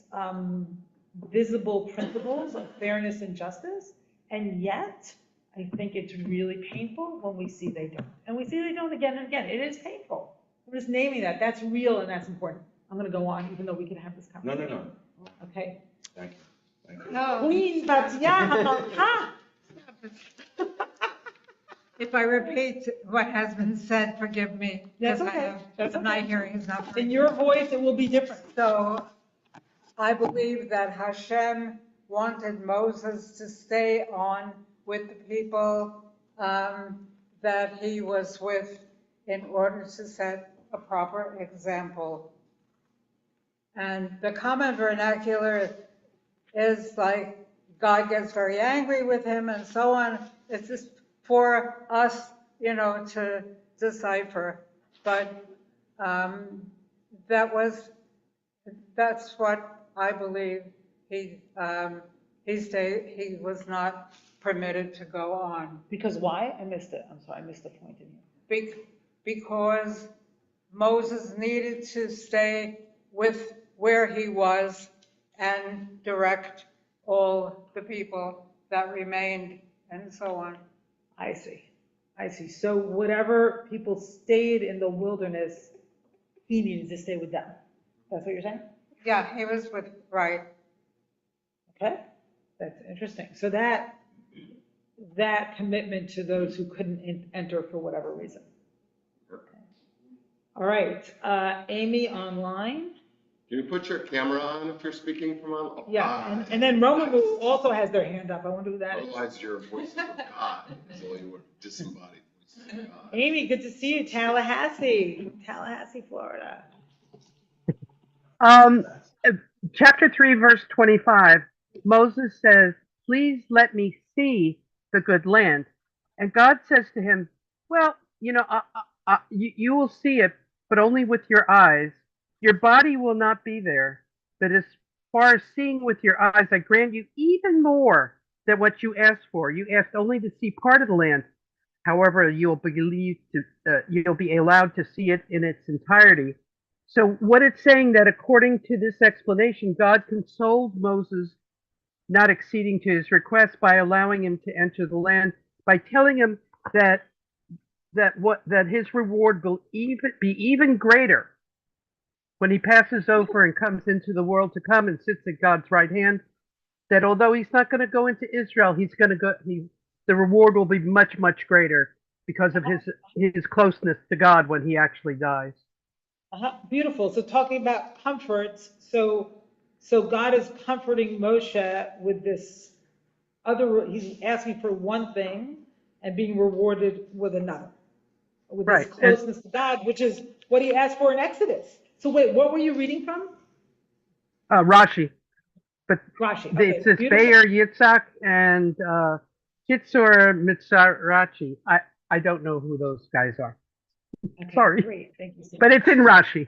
visible principles of fairness and justice. And yet, I think it's really painful when we see they don't. And we see they don't again and again. It is painful. I'm just naming that. That's real and that's important. I'm going to go on, even though we can have this No, conversation. no, no. Okay. Thank you. Thank you. No. Queen Tatiana. Ha! If I repeat what has been said, forgive me. That's 'cause okay. That's My okay. hearing is not very In your voice, it will be different. So I believe that Hashem wanted Moses to stay on with the people that he was with in order to set a proper example. And the common vernacular is like God gets very angry with him and so on. It's just for us, to decipher. But that's what I believe. He was not permitted to go on. Because why? I missed it. I'm sorry. I missed the point in here. Because Moses needed to stay with where he was and direct all the people that remained and so on. I see. I see. So whatever people stayed in the wilderness, he needed to stay with them. That's what you're saying? Yeah, he was right. Okay. That's interesting. So that commitment to those who couldn't enter for whatever reason. Okay. All right. Amy online. Can you put your camera on if you're speaking from on? Yeah. And then Romemu also has their hand up. I wonder who that is. Otherwise, your voice is of God. So you were disembodied voices of God. Amy, good to see you. Tallahassee, Florida. Chapter 3, verse 25, Moses says, "Please let me see the good land." And God says to him, "Well, you will see it, but only with your eyes. Your body will not be there. But as far as seeing with your eyes, I grant you even more than what you asked for. You asked only to see part of the land. However, you'll be allowed to see it in its entirety." So what it's saying that according to this explanation, God consoled Moses, not acceding to his request by allowing him to enter the land, by telling him that his reward will be even greater when he passes over and comes into the world to come and sits at God's right hand. That although he's not going to go into Israel, the reward will be much, much greater because of his closeness to God when he actually dies. Beautiful. So talking about comforts, so God is comforting Moshe with this he's asking for one thing and being rewarded with another, with this closeness to God, which is what he asked for in Exodus. So wait, what were you reading from? Rashi. But Rashi. Okay, it says Be'er Yitzhak and Kitzur Mitzarachi. I don't know who those guys are. Okay, Sorry. Great, thank you so much. But it's in Rashi.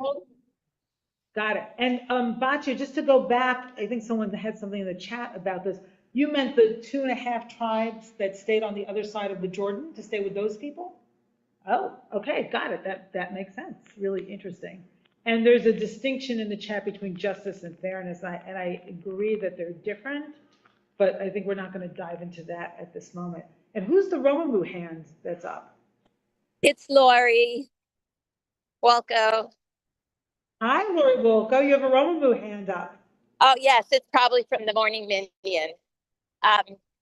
Got it. And Batya, just to go back, I think someone had something in the chat about this. You meant the 2.5 tribes that stayed on the other side of the Jordan, to stay with those people? Oh, okay, got it. That makes sense. Really interesting. And there's a distinction in the chat between justice and fairness, and I agree that they're different, but I think we're not going to dive into that at this moment. And who's the Romemu hand that's up? It's Lori Walco. Hi, Lori Walco. You have a Romemu hand up. Oh, yes, it's probably from the Morning Minion.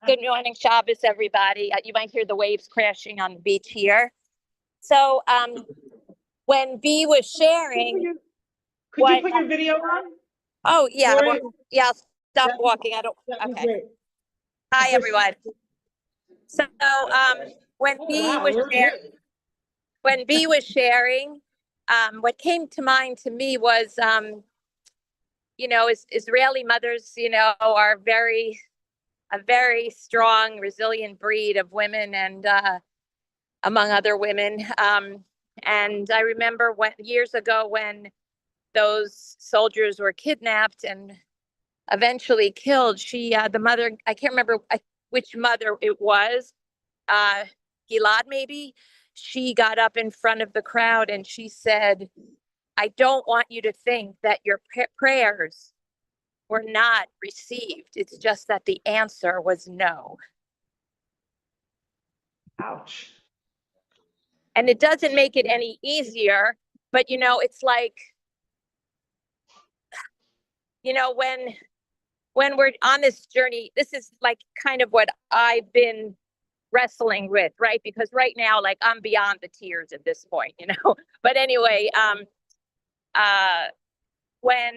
Good morning, Shabbos, everybody. You might hear the waves crashing on the beach here. So when B was sharing... Could you put your video on? Oh, yeah. Lori, I'll stop walking. Okay. Great. Hi, everyone. So when B was sharing, what came to mind to me was, Israeli mothers, are a very strong, resilient breed of women, and among other women. And I remember years ago when those soldiers were kidnapped and eventually killed, the mother, I can't remember which mother it was, Gilad maybe, she got up in front of the crowd and she said, "I don't want you to think that your prayers were not received. It's just that the answer was no." Ouch. And it doesn't make it any easier but it's like, when we're on this journey, this is like kind of what I've been wrestling with, right? Because right now, like, I'm beyond the tears at this point, But anyway, when,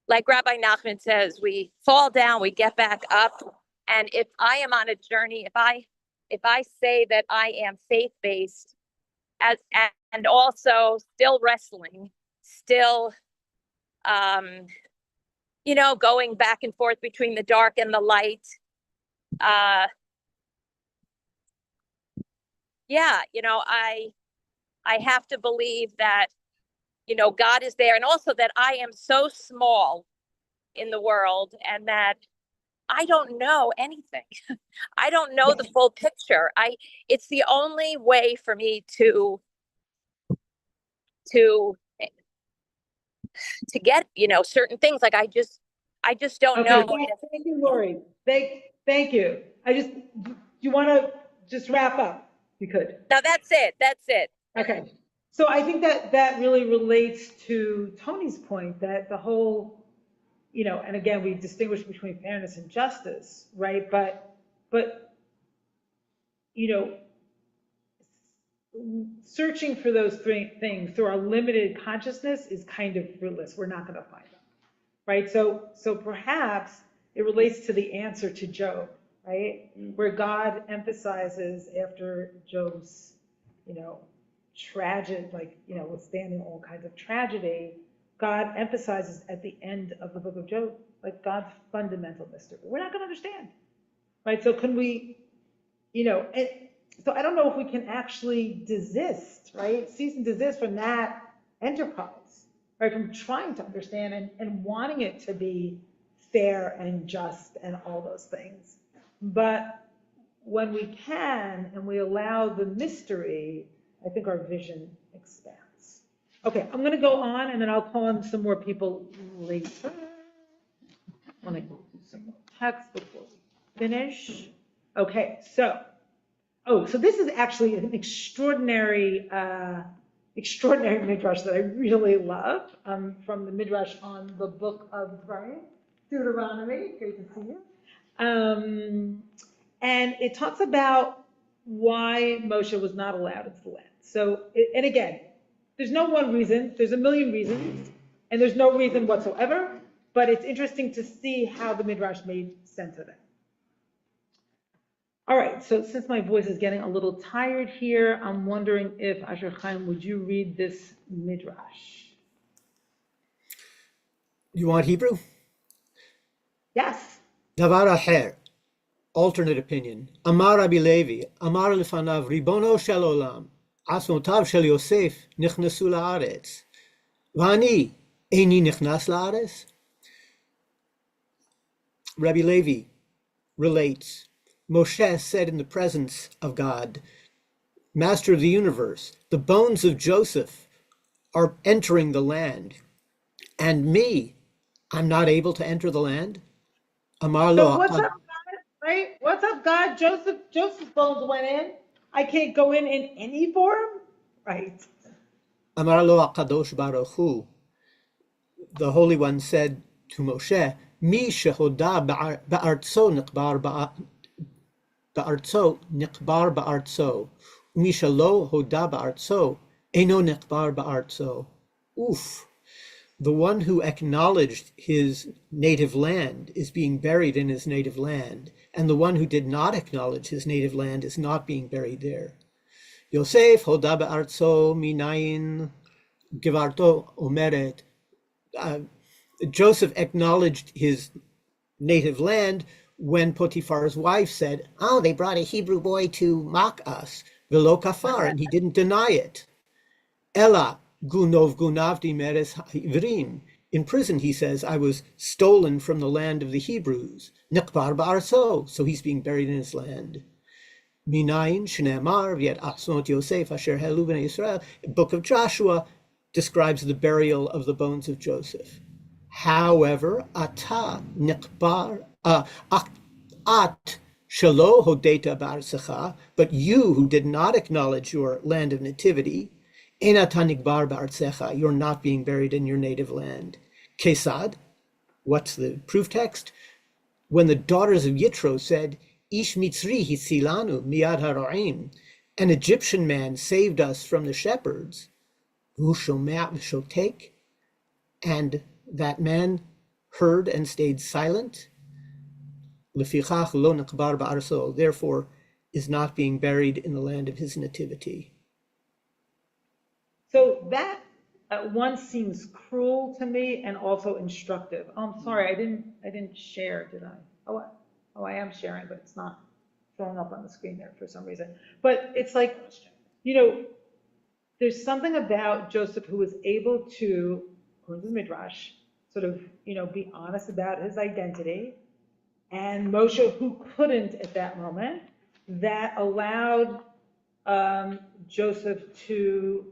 like Rabbi Nachman says, we fall down, we get back up. And if I am on a journey, if I say that I am faith-based, and also still wrestling, still, going back and forth between the dark and the light. Yeah, I have to believe that, God is there, and also that I am so small in the world, and that I don't know anything. I don't know the full picture. It's the only way for me to get, certain things. Like, I just don't Okay, know. thank you, Lori. Thank you. You want to just wrap up? You could. No, that's it. Okay. So I think that really relates to Tony's point that the whole, and again, we distinguish between fairness and justice, right? But, searching for those three things through our limited consciousness is kind of fruitless. We're not going to find them, right? So perhaps it relates to the answer to Job, right? Where God emphasizes after Job's, tragic, withstanding all kinds of tragedy, God emphasizes at the end of the book of Job, like, God's fundamental mystery. We're not going to understand, right? So can we, so I don't know if we can actually desist, right? Cease and desist from that enterprise, right? From trying to understand and wanting it to be fair and just and all those things. But when we can and we allow the mystery, I think our vision expands. Okay, I'm going to go on, and then I'll call on some more people later. I want to go through some more text before we finish. Okay, so this is actually an extraordinary midrash that I really love, from the midrash on the book of Deuteronomy. Great to see you. And it talks about why Moshe was not allowed into the land. So, and again, there's no one reason, there's a million reasons, and there's no reason whatsoever, but it's interesting to see how the midrash made sense of it. All right, so since my voice is getting a little tired here, I'm wondering if, Asher Chaim, would you read this midrash? You want Hebrew? Yes. Davar aher, alternate opinion. Amar Rabbi Levi, Amar lefanav, Ribono shel olam, asmotav shel Yosef nichnasu laaretz. Vani, eini nichnas laaretz? Rabbi Levi relates, Moshe said in the presence of God, Master of the universe, the bones of Joseph are entering the land, and me, I'm not able to enter the land? Amar So lo, what's up, God? Right? What's up, God? Joseph's bones went in. I can't go in any form? Right. Amar lo HaKadosh Baruch Hu, the Holy One said to Moshe, Mi shehoda ba'artzo niqbar ba'artzo, mi shelo hoda ba'artzo, eno niqbar ba'artzo. Oof. The one who acknowledged his native land is being buried in his native land, and the one who did not acknowledge his native land is not being buried there. Yosef hoda ba'artzo minayin givarto omeret. Joseph acknowledged his native land when Potiphar's wife said, "Oh, they brought a Hebrew boy to mock us, velo kafar," and he didn't deny it. Ella gunov gunavdi meres ha'ivrim. In prison, he says, I was stolen from the land of the Hebrews. Niqbar ba'arso, so he's being buried in his land. Minayin shneamar v'yet asnot Yosef asher helu b'nei Yisrael. Book of Joshua describes the burial of the bones of Joseph. However, ata niqbar, at Shelo hodeta ba'artzecha, but you who did not acknowledge your land of nativity, enatanik bar ba'artzecha, you're not being buried in your native land. Kesad, what's the proof text? When the daughters of Yitro said, Ish Mitzri hitzilanu miyad haraim, an Egyptian man saved us from the shepherds, hu shomea v'shotek, and that man heard and stayed silent, lefichach lo naqbar ba'arso, therefore is not being buried in the land of his nativity. So that at once seems cruel to me and also instructive. Oh, I'm sorry, I didn't share, did I? Oh, I am sharing, but it's not showing up on the screen there for some reason. But it's like, there's something about Joseph who was able to, according to the Midrash, sort of, be honest about his identity, and Moshe who couldn't at that moment, that allowed Joseph to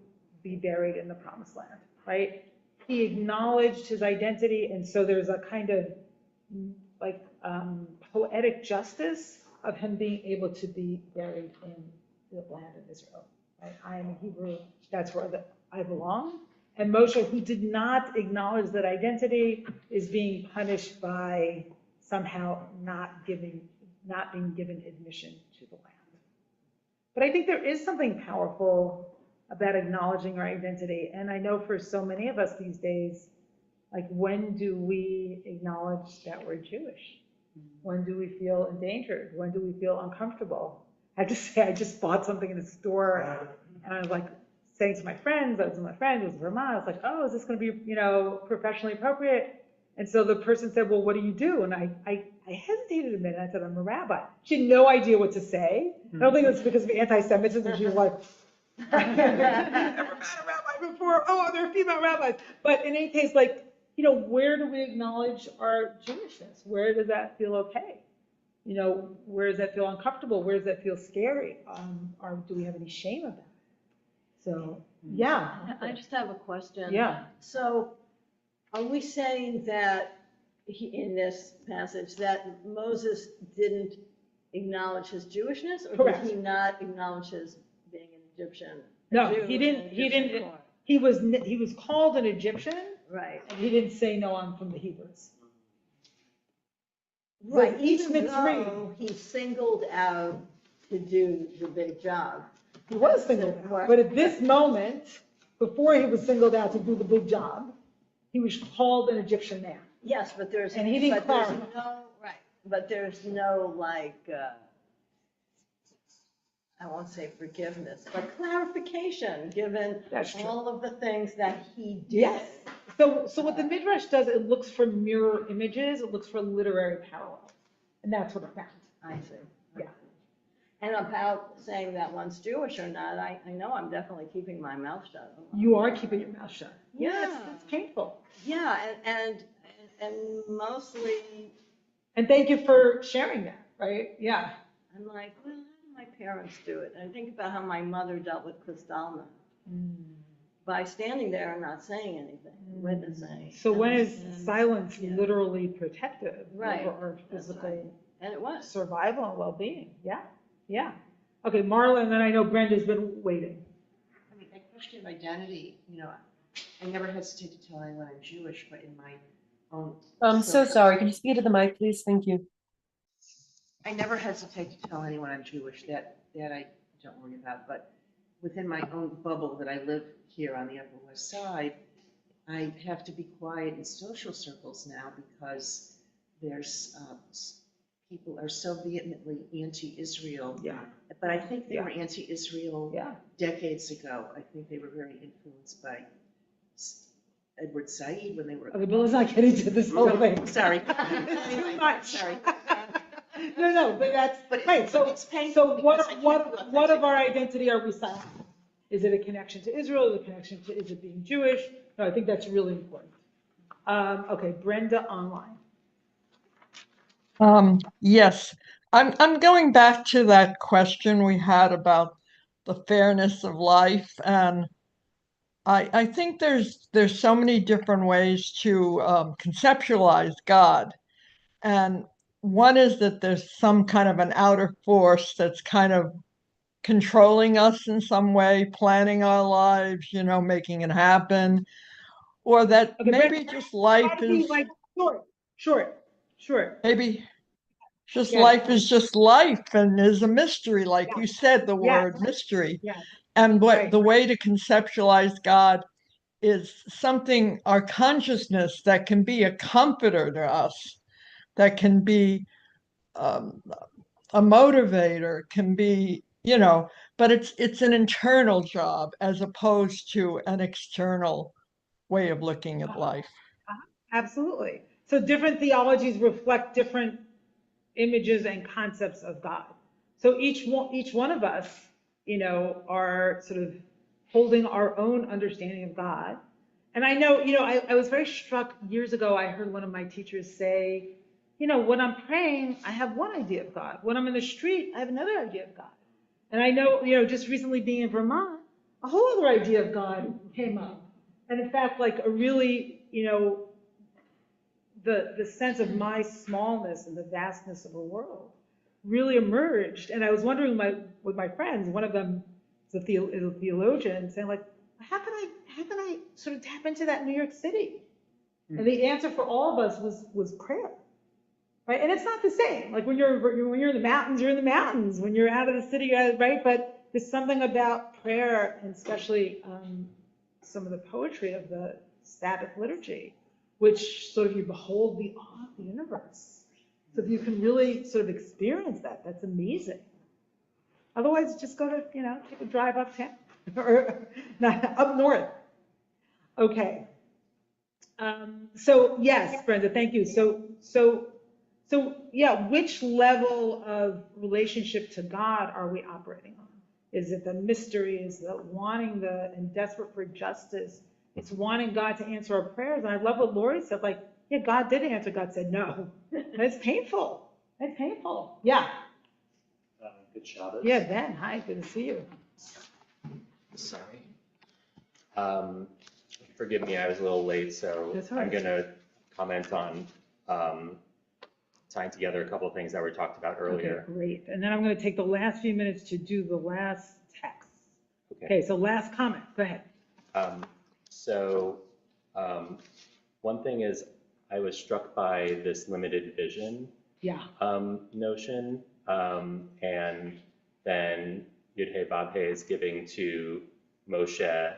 be buried in the promised land, right? He acknowledged his identity, and so there's a kind of like poetic justice of him being able to be buried in the land of Israel. Right? I am a Hebrew, that's where I belong. And Moshe, who did not acknowledge that identity, is being punished by somehow not being given admission to the land. But I think there is something powerful about acknowledging our identity. And I know for so many of us these days, like, when do we acknowledge that we're Jewish? When do we feel endangered? When do we feel uncomfortable? I have to say, I just bought something in a store, and I was like saying to my friends, I was with my friend, it was Vermont, I was like, oh, is this going to be, professionally appropriate? And so the person said, well, what do you do? And I hesitated a minute. I said, I'm a rabbi. She had no idea what to say. I don't think it was because of anti-Semitism. She was like, I've never met a rabbi before. Oh, there are female rabbis. But in any case, like, where do we acknowledge our Jewishness? Where does that feel okay? Where does that feel uncomfortable? Where does that feel scary? Or do we have any shame about it? So, yeah. I just have a question. Yeah. So, are we saying that in this passage that Moses didn't acknowledge his Jewishness, or Correct. did he not acknowledge his being an Egyptian? No, Jew he didn't. and He Egyptian didn't. born? He was called an Egyptian, Right. and he didn't say, no, I'm from the Hebrews. Right. So Even each Mitzri, though he singled out to do the big job. he was singled out. But at this moment, before he was singled out to do the big job, he was called an Egyptian man. Yes, but there's And he didn't there's clarify. no right. But there's no I won't say forgiveness, but clarification given That's true. all of the things that he did. Yes. So what the Midrash does, it looks for mirror images, it looks for literary parallels. And that's what it found. I see. Yeah. And about saying that one's Jewish or not, I know I'm definitely keeping my mouth shut. You are keeping your mouth shut. Yeah. It's painful. Yeah, and mostly And thank you for sharing that, right? Yeah. I'm like, well, how do my parents do it? And I think about how my mother dealt with Kristallnacht. By standing there and not saying anything, witnessing. So when is And- silence yeah. literally protective Right. over our That's physical right. And it was. survival and well-being? Yeah. Yeah. Okay, Marla, and then I know Brenda's been waiting. I mean, that question of identity, I never hesitate to tell anyone I'm Jewish, but in my own. I'm so sorry. Can you speak to the mic, please? Thank you. I never hesitate to tell anyone I'm Jewish. That I don't worry about. But within my own bubble that I live here on the Upper West Side, I have to be quiet in social circles now because there's people are so vehemently anti-Israel. Yeah. But I think they were anti-Israel Yeah. decades ago. I think they were very influenced by Edward Said when they were. Okay, but let's not get into this whole thing. Sorry. It's Anyway, too much. Sorry. No, but that's, right, so what of our identity are we silent? Is it a connection to Israel? Is it being Jewish? No, I think that's really important. Okay, Brenda online. Yes, I'm going back to that question we had about the fairness of life, and I think there's so many different ways to conceptualize God, and one is that there's some kind of an outer force that's kind of controlling us in some way, planning our lives, making it happen, or that Okay, maybe just life try to be is like short. maybe just Yes, life is just life and is a mystery, like yes, you said, the yes, word mystery. yes, And what right. the way to conceptualize God is something, our consciousness that can be a comforter to us, that can be um, a motivator, can be, but it's an internal job as opposed to an external way of looking at life. Absolutely. So different theologies reflect different images and concepts of God. So each one of us, are sort of holding our own understanding of God. And I know, I was very struck years ago. I heard one of my teachers say, when I'm praying, I have one idea of God. When I'm in the street, I have another idea of God. And I know, just recently being in Vermont, a whole other idea of God came up. And in fact, like a really, the sense of my smallness and the vastness of the world really emerged. And I was wondering with my friends, one of them is a theologian, saying like, how can I sort of tap into that New York City? And the answer for all of us was prayer. Right? And it's not the same. Like when you're in the mountains, you're in the mountains. When you're out of the city, right? But there's something about prayer, and especially some of the poetry of the Sabbath liturgy, which sort of you behold the awe of the universe. So if you can really sort of experience that, that's amazing. Otherwise, just go to, take a drive uptown or not, up north. Okay. So yes, Brenda, thank you. So yeah, which level of relationship to God are we operating on? Is it the mystery? Is it wanting and desperate for justice? It's wanting God to answer our prayers. And I love what Lori said, like, yeah, God did answer. God said no. And it's painful. It's painful. Yeah. Good Shabbos. Yeah, Ben, hi, good to see you. Sorry. Forgive me, I was a little late, so That's all right. I'm going to comment on tying together a couple of things that were talked about earlier. Okay, great. And then I'm going to take the last few minutes to do the last text. Okay, so last comment. Go ahead. One thing is I was struck by this limited vision notion, and then Yudhe Babhe is giving to Moshe,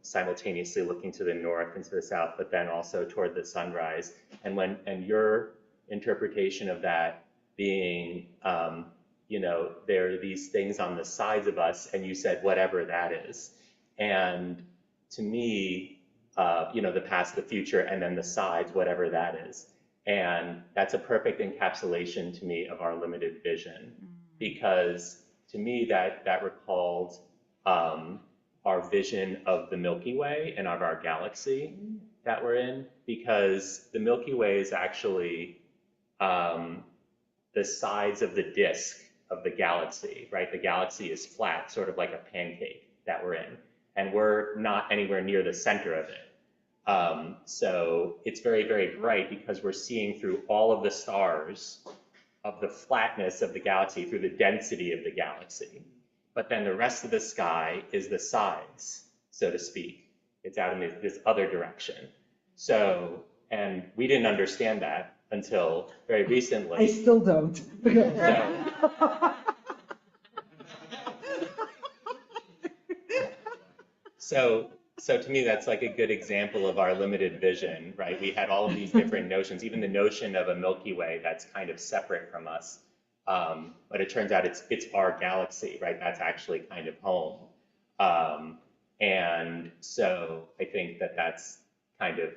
simultaneously looking to the north and to the south, but then also toward the sunrise. And your interpretation of that being, there are these things on the sides of us, and you said whatever that is. And to me, the past, the future, and then the sides, whatever that is. And that's a perfect encapsulation to me of our limited vision, because to me that recalled our vision of the Milky Way and of our galaxy that we're in, because the Milky Way is actually the sides of the disk of the galaxy, right? The galaxy is flat, sort of like a pancake that we're in, and we're not anywhere near the center of it. So it's very, very bright because we're seeing through all of the stars of the flatness of the galaxy, through the density of the galaxy. But then the rest of the sky is the sides, so to speak. It's out in this other direction. So, and we didn't understand that until very recently. I still don't. So to me, that's like a good example of our limited vision, right? We had all of these different notions, even the notion of a Milky Way that's kind of separate from us. But it turns out it's our galaxy, right? That's actually kind of home. And so I think that's kind of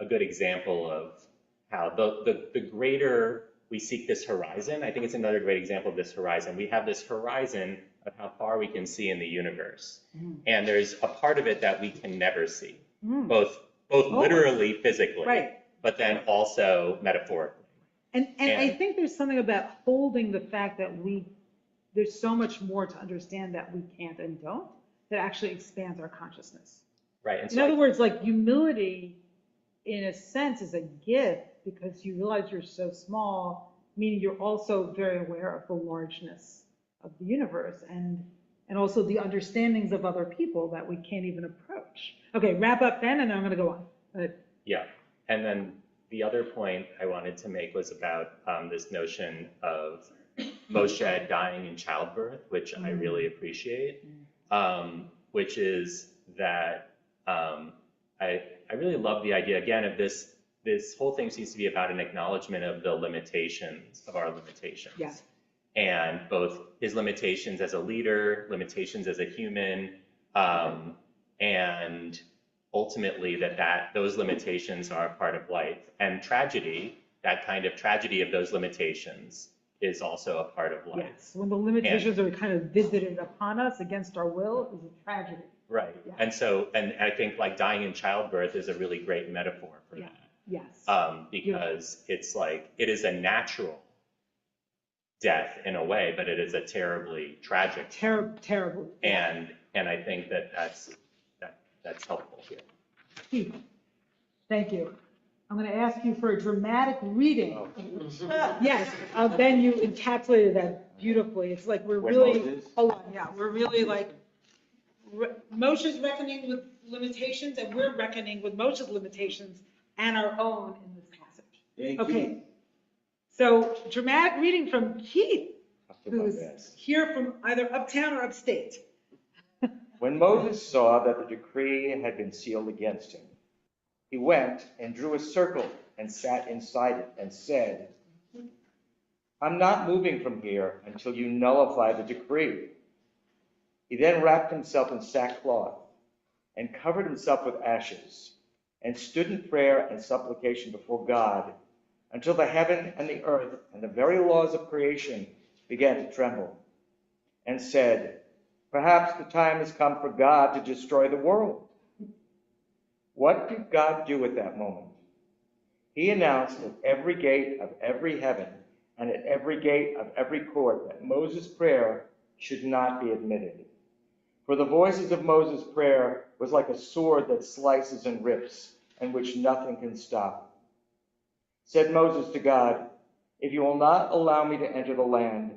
a good example of how the greater we seek this horizon, I think it's another great example of this horizon. We have this horizon of how far we can see in the universe. And there's a part of it that we can never see, both literally, physically, right, but then also metaphorically. And I think there's something about holding the fact that there's so much more to understand that we can't and don't, that actually expands our consciousness. Right. And in other words, like humility in a sense, is a gift because you realize you're so small, meaning you're also very aware of the largeness of the universe and also the understandings of other people that we can't even approach. Okay, wrap up then, and then I'm going to go on. Yeah, and then the other point I wanted to make was about this notion of Moshe dying in childbirth, which I really appreciate, which is that I really love the idea, again, of this whole thing seems to be about an acknowledgement of the limitations, of our limitations. Yeah. And both his limitations as a leader, limitations as a human, and ultimately that those limitations are a part of life. And tragedy, that kind of tragedy of those limitations is also a part of life. Yes, when the limitations are kind of visited upon us against our will is a tragedy. Right. Yeah. And so, and I think like dying in childbirth is a really great metaphor for that. Yes. Because it's like, it is a natural death in a way, but it is a terribly tragic. Terrible. And I think that's helpful here. Thank you. I'm going to ask you for a dramatic reading. Yes, Ben, you encapsulated that beautifully. It's like we're really, hold on, yeah, we're really like, Moshe's reckoning with limitations, and we're reckoning with Moshe's limitations and our own in this passage. Okay, so dramatic reading from Keith, who's here from either uptown or upstate. When Moses saw that the decree had been sealed against him, he went and drew a circle and sat inside it and said, I'm not moving from here until you nullify the decree. He then wrapped himself in sackcloth and covered himself with ashes and stood in prayer and supplication before God until the heaven and the earth and the very laws of creation began to tremble, and said, perhaps the time has come for God to destroy the world. What did God do at that moment? He announced at every gate of every heaven and at every gate of every court that Moses' prayer should not be admitted. For the voices of Moses' prayer was like a sword that slices and rips, and which nothing can stop. Said Moses to God, if you will not allow me to enter the land,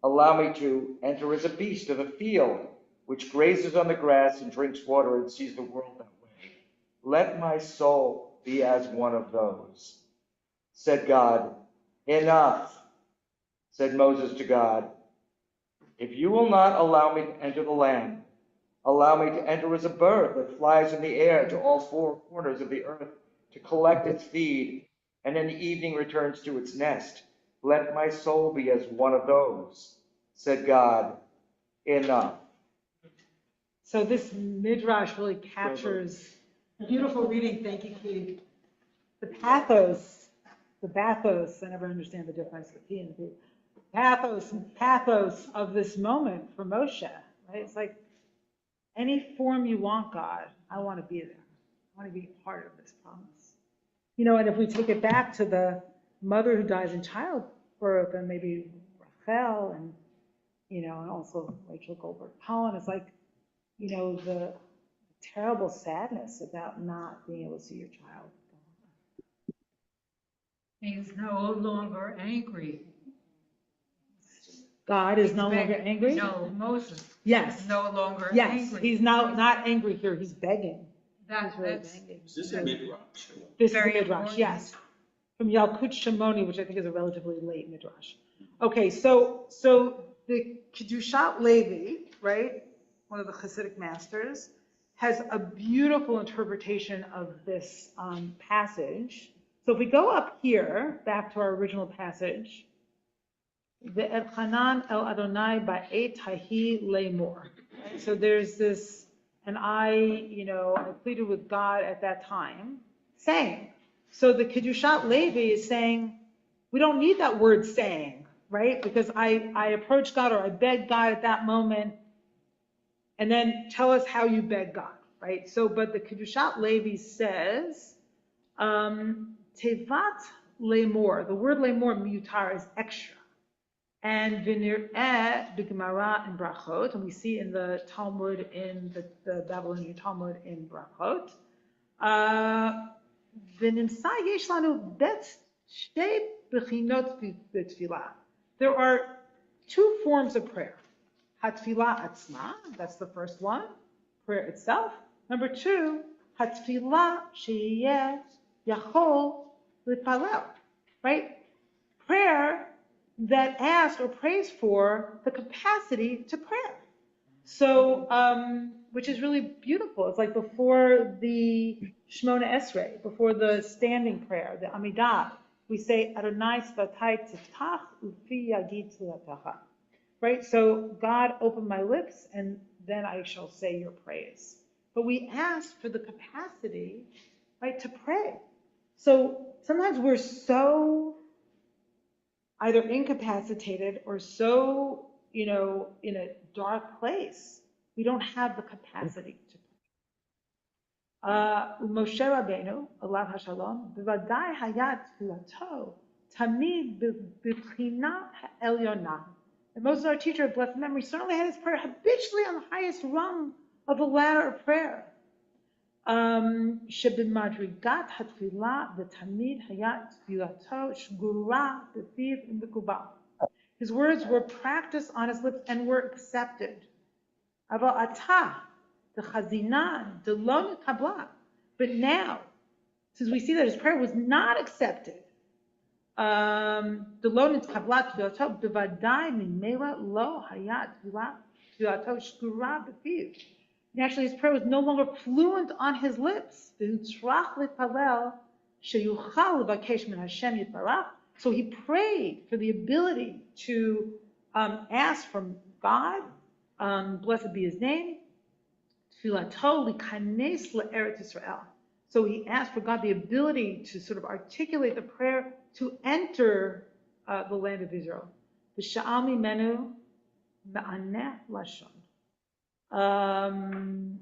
allow me to enter as a beast of the field, which grazes on the grass and drinks water and sees the world that way. Let my soul be as one of those. Said God, enough. Said Moses to God, if you will not allow me to enter the land, allow me to enter as a bird that flies in the air to all four corners of the earth to collect its feed, and in the evening returns to its nest. Let my soul be as one of those. Said God, enough. So this midrash really captures beautiful reading. Thank you, Keith. The bathos, I never understand the difference between the P and P. Pathos of this moment for Moshe, right? It's like, any form you want, God, I want to be there. I want to be part of this promise. You know, and if we take it back to the mother who dies in childbirth, and maybe Rachel, and, you know, and also Rachel Goldberg Pollen, it's like, you know, the terrible sadness about not being able to see your child. He's no longer angry. God is no longer angry? No, Moses. Yes. Is no longer yes, angry. He's now not angry here. He's begging. That's begging. Is this a midrash? This is a midrash, yes. From Yalkut Shimoni, which I think is a relatively late midrash. Okay, so the Kedushat Levi, right, one of the Hasidic masters, has a beautiful interpretation of this passage. So if we go up here, back to our original passage, the Elchanan El Adonai Ba'et Hahi Lemor. So there's this, and I pleaded with God at that time, saying. So the Kedushat Levi is saying, we don't need that word saying, right? Because I approached God or I begged God at that moment, and then tell us how you beg God, right? So, but the Kedushat Levi says, Tevat Lemor, the word Lemor, mutar, is extra. And v'nir'eh b'gemara in Brachot, and we see in the Talmud, in the Babylonian Talmud in Brachot, ונמצא יש לנו שתי בחינות בתפילה. There are two forms of prayer. התפילה עצמה, that's the first one, prayer itself. Number two, התפילה שיהיה יכול להתפלל, right? Prayer that asks or prays for the capacity to pray. So, which is really beautiful. It's like before the Shemona Esrei, before the standing prayer, the Amidah, we say, Adonai Svatai Tiftach Ufi Yagid Tziatacha. Right? So, God, open my lips, and then I shall say your praise. But we ask for the capacity, right, to pray. So, sometimes we're so either incapacitated or so, in a dark place, we don't have the capacity to pray. Moshe Rabbeinu, alav hashalom, b'vadai hayat tfilato, tamid b'bchina ha'elyonah. And Moses, our teacher of blessed memory, certainly had his prayer habitually on the highest rung of the ladder of prayer. שבמדרגת התפילה ותמיד היה תפילתו שגורה בפיו ומקובל. His words were practiced on his lips and were accepted. אבל עתה, דחזינה, דלא נתקבלה. But now, since we see that his prayer was not accepted, דלא נתקבלה תפילתו, בוודאי ממילא לא היה תפילתו שגורה בפיו. And actually, his prayer was no longer fluent on his lips. So he prayed for the ability to ask from God, blessed be his name, so he asked for God the ability to sort of articulate the prayer to enter the land of Israel. And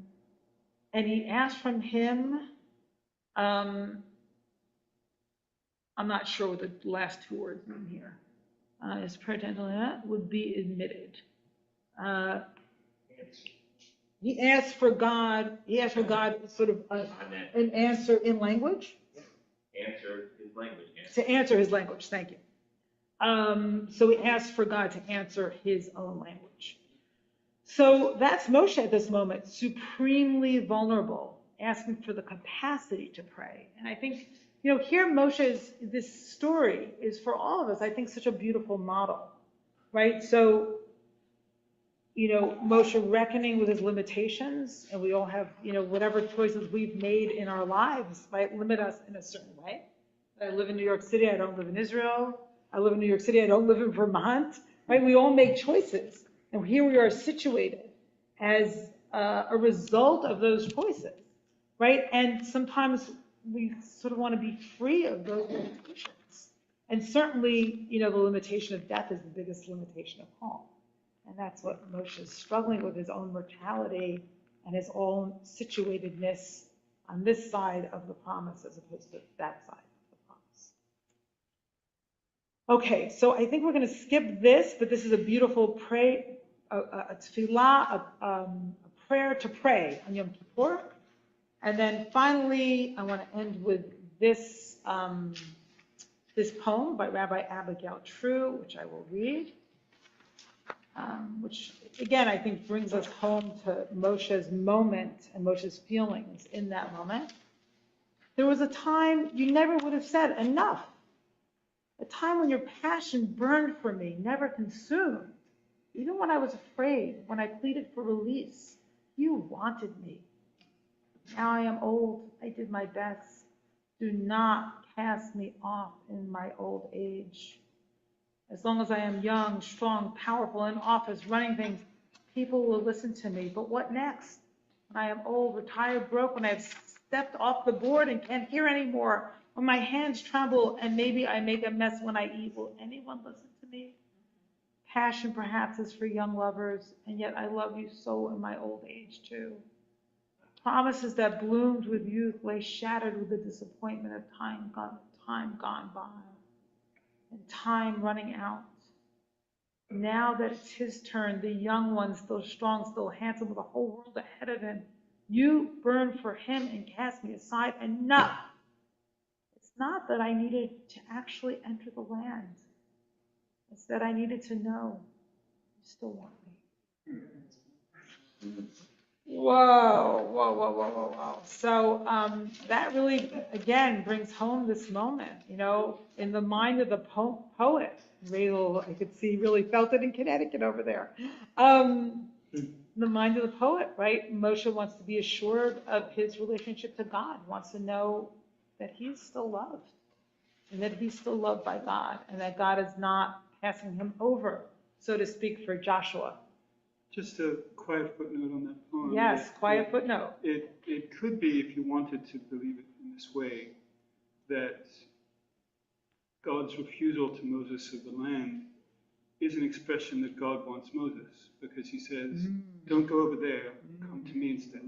he asked from him, I'm not sure what the last two words mean here. His prayer to would be admitted. He asked for God sort of an answer in language. Answer his language. To answer his language, thank you. So he asked for God to answer his own language. So that's Moshe at this moment, supremely vulnerable, asking for the capacity to pray. And I think, here this story is for all of us, I think, such a beautiful model, right? So, Moshe reckoning with his limitations, and we all have, whatever choices we've made in our lives, right, limit us in a certain way. I live in New York City, I don't live in Israel. I live in New York City, I don't live in Vermont, right? We all make choices. And here we are situated as a result of those choices, right? And sometimes we sort of want to be free of those limitations. And certainly, the limitation of death is the biggest limitation of all. And that's what Moshe is struggling with, his own mortality and his own situatedness on this side of the promise as opposed to that side of the promise. Okay, so I think we're going to skip this, but this is a beautiful a tefillah, a prayer to pray on Yom Kippur. And then finally, I want to end with this, this poem by Rabbi Abigail True, which I will read, which again, I think brings us home to Moshe's moment and Moshe's feelings in that moment. There was a time you never would have said enough, a time when your passion burned for me, never consumed. Even when I was afraid, when I pleaded for release, you wanted me. Now I am old, I did my best. Do not cast me off in my old age. As long as I am young, strong, powerful, in office, running things, people will listen to me. But what next? When I am old, retired, broke, when I've stepped off the board and can't hear anymore, when my hands tremble and maybe I make a mess when I eat, will anyone listen to me? Passion perhaps is for young lovers, and yet I love you so in my old age too. Promises that bloomed with youth lay shattered with the disappointment of time gone by, and time running out. Now that it's his turn, the young one, still strong, still handsome, with a whole world ahead of him, you burn for him and cast me aside. Enough! not that I needed to actually enter the land. It's that I needed to know you still want me. Whoa, whoa, whoa, whoa, whoa, whoa. So that really, again, brings home this moment, in the mind of the poet. Rachel, I could see, really felt it in Connecticut over there. The mind of the poet, right? Moshe wants to be assured of his relationship to God, wants to know that he's still loved and that he's still loved by God and that God is not passing him over, so to speak, for Joshua. Just a quiet footnote on that poem. Yes, quiet footnote. It could be, if you wanted to believe it in this way, that God's refusal to Moses of the land is an expression that God wants Moses, because he says, don't go over there, come to me instead.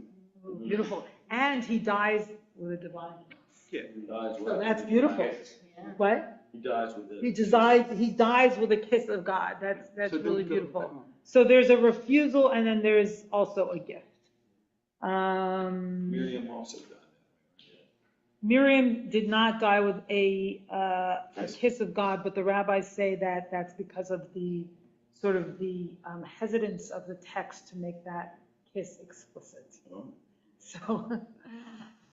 Beautiful. And he dies with a divine kiss. Yeah. So that's beautiful. What? He dies with He dies with a kiss of God. That's So really don't go beautiful. home. So there's a refusal, and then there's also a gift. Miriam also died. Miriam did not die with a kiss of God, but the rabbis say that that's because of the sort of the hesitance of the text to make that kiss explicit. So